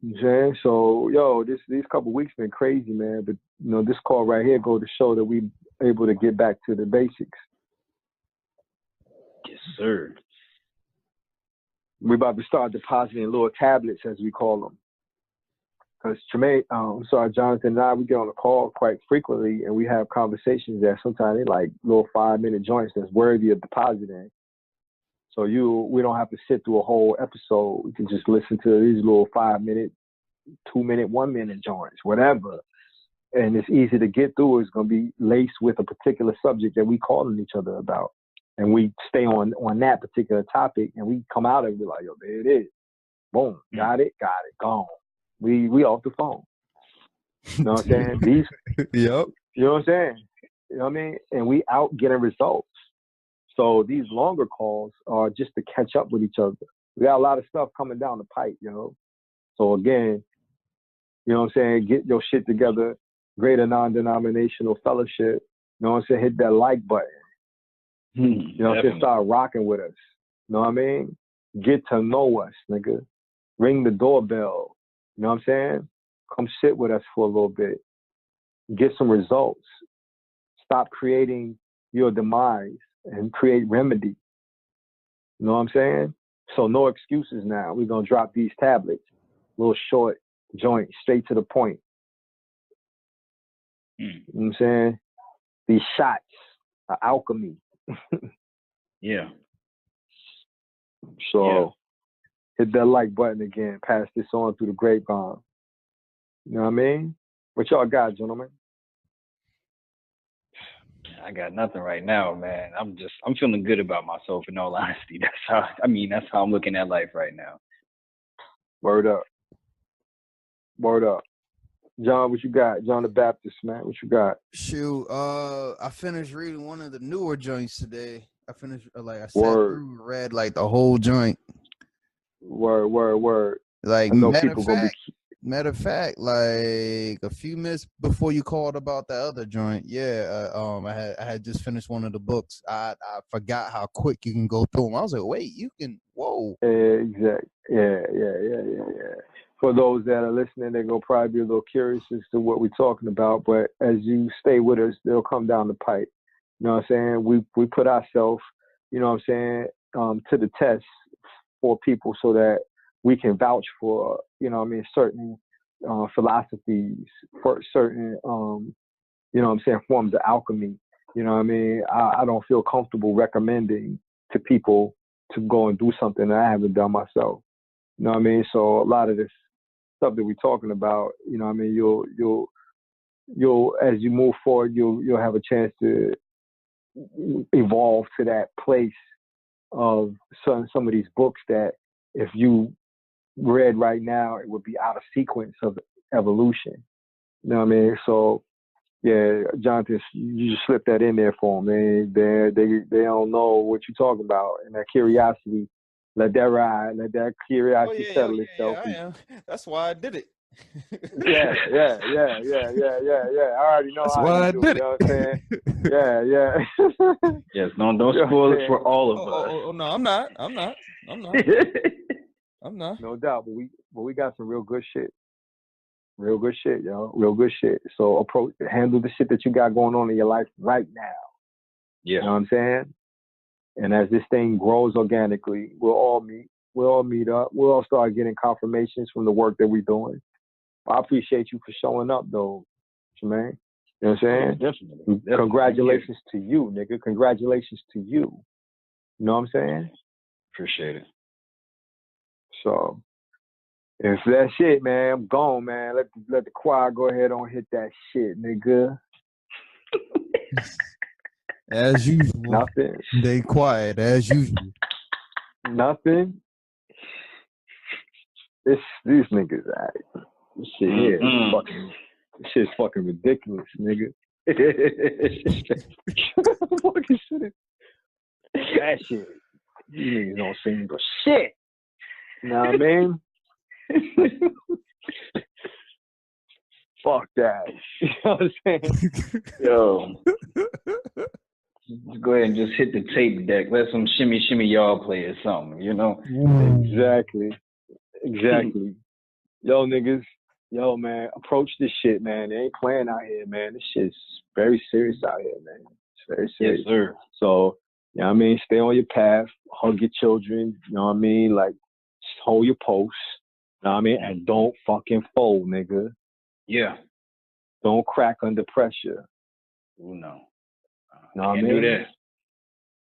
S1: what I'm saying? So, yo, these couple weeks been crazy, man. But, you know, this call right here go to show that we able to get back to the basics.
S3: Yes, sir.
S1: We're about to start depositing little tablets, as we call them. Because Jonathan and I, we get on a call quite frequently, and we have conversations that sometimes they like little 5-minute joints that's worthy of depositing. So we don't have to sit through a whole episode. We can just listen to these little 5-minute, 2-minute, 1-minute joints, whatever. And it's easy to get through. It's going to be laced with a particular subject that we calling each other about. And we stay on that particular topic, and we come out and be like, yo, there it is. Boom, got it, gone. We off the phone. You know what I'm saying?
S2: Yep.
S1: You know what I'm saying? You know what I mean? And we out getting results. So these longer calls are just to catch up with each other. We got a lot of stuff coming down the pipe, you know. So again, you know what I'm saying? Get your shit together. Greater non-denominational fellowship. You know what I'm saying? Hit that like button. You know what I'm saying? Start rocking with us. You know what I mean? Get to know us, nigga. Ring the doorbell. You know what I'm saying? Come sit with us for a little bit. Get some results. Stop creating your demise and create remedy. You know what I'm saying? So no excuses now. We're going to drop these tablets. Little short joint, straight to the point. You know what I'm saying? These shots are alchemy.
S3: Yeah.
S1: So hit that like button again. Pass this on through the grapevine. You know what I mean? What y'all got, gentlemen?
S3: I got nothing right now, man. I'm feeling good about myself, in all honesty. That's how I'm looking at life right now.
S1: Word up. John, what you got? John the Baptist, man. What you got?
S2: Shoot, I finished reading one of the newer joints today. I finished, I sat through, read like the whole joint.
S1: Word.
S2: Like,
S1: I know people gonna be.
S2: Matter of fact, like a few minutes before you called about the other joint, I had just finished one of the books. I forgot how quick you can go through them. I was like, wait, you can, whoa.
S1: Exactly. Yeah. For those that are listening, they're gonna probably be a little curious as to what we're talking about. But as you stay with us, they'll come down the pipe. You know what I'm saying? We put ourselves, you know what I'm saying, to the test for people so that we can vouch for, you know what I mean, certain philosophies, for certain, you know what I'm saying, forms of alchemy. You know what I mean? I don't feel comfortable recommending to people to go and do something that I haven't done myself. You know what I mean? So a lot of this stuff that we're talking about, you know what I mean, you'll as you move forward, you'll have a chance to evolve to that place of some of these books that if you read right now, it would be out of sequence of evolution. You know what I mean? So yeah, Jonathan, you just slip that in there for them. They don't know what you're talking about, and that curiosity, let that ride, let that curiosity settle itself.
S2: Yeah, I am. That's why I did it.
S1: Yeah. I already know
S2: That's
S1: how
S2: why I
S1: you do.
S2: did
S1: You know
S2: it.
S1: what I'm saying? Yeah.
S3: Yes, don't spoil it for all of us.
S2: Oh, no, I'm not. I'm not.
S1: No doubt, but we got some real good shit. Real good shit, yo. Real good shit. So handle the shit that you got going on in your life right now.
S3: Yeah.
S1: You know what I'm saying? And as this thing grows organically, we'll all meet. We'll all meet up. We'll all start getting confirmations from the work that we're doing. I appreciate you for showing up, though, Jermaine. You know what I'm saying?
S3: Definitely.
S1: Congratulations to you, nigga. Congratulations to you. You know what I'm saying?
S3: Appreciate it.
S1: So, if that's it, man, I'm gone, man. Let the choir go ahead and hit that shit, nigga.
S2: As usual.
S1: Nothing.
S2: They quiet as usual.
S1: Nothing. These niggas, right? This shit here is fucking. This shit's fucking ridiculous, nigga. Fucking shit. That shit. These niggas don't sing for shit. You know what I mean? Fuck that. You know what I'm saying?
S3: Yo. Go ahead and just hit the tape deck. Let some shimmy y'all play or something, you know?
S1: Exactly. Yo, niggas. Yo, man, approach this shit, man. They ain't playing out here, man. This shit's very serious out here, man. It's very serious.
S3: Yes, sir.
S1: So, you know what I mean? Stay on your path. Hug your children. You know what I mean? Like, just hold your post. You know what I mean? And don't fucking fold, nigga.
S3: Yeah.
S1: Don't crack under pressure.
S3: Oh, no.
S1: You know what I
S3: Can't
S1: mean?
S3: do that.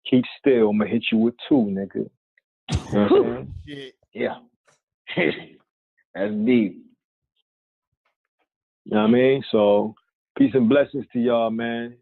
S1: Keep still. I'm going to hit you with 2, nigga. You know what I'm saying?
S3: Yeah. That's deep.
S1: You know what I mean? So, peace and blessings to y'all, man.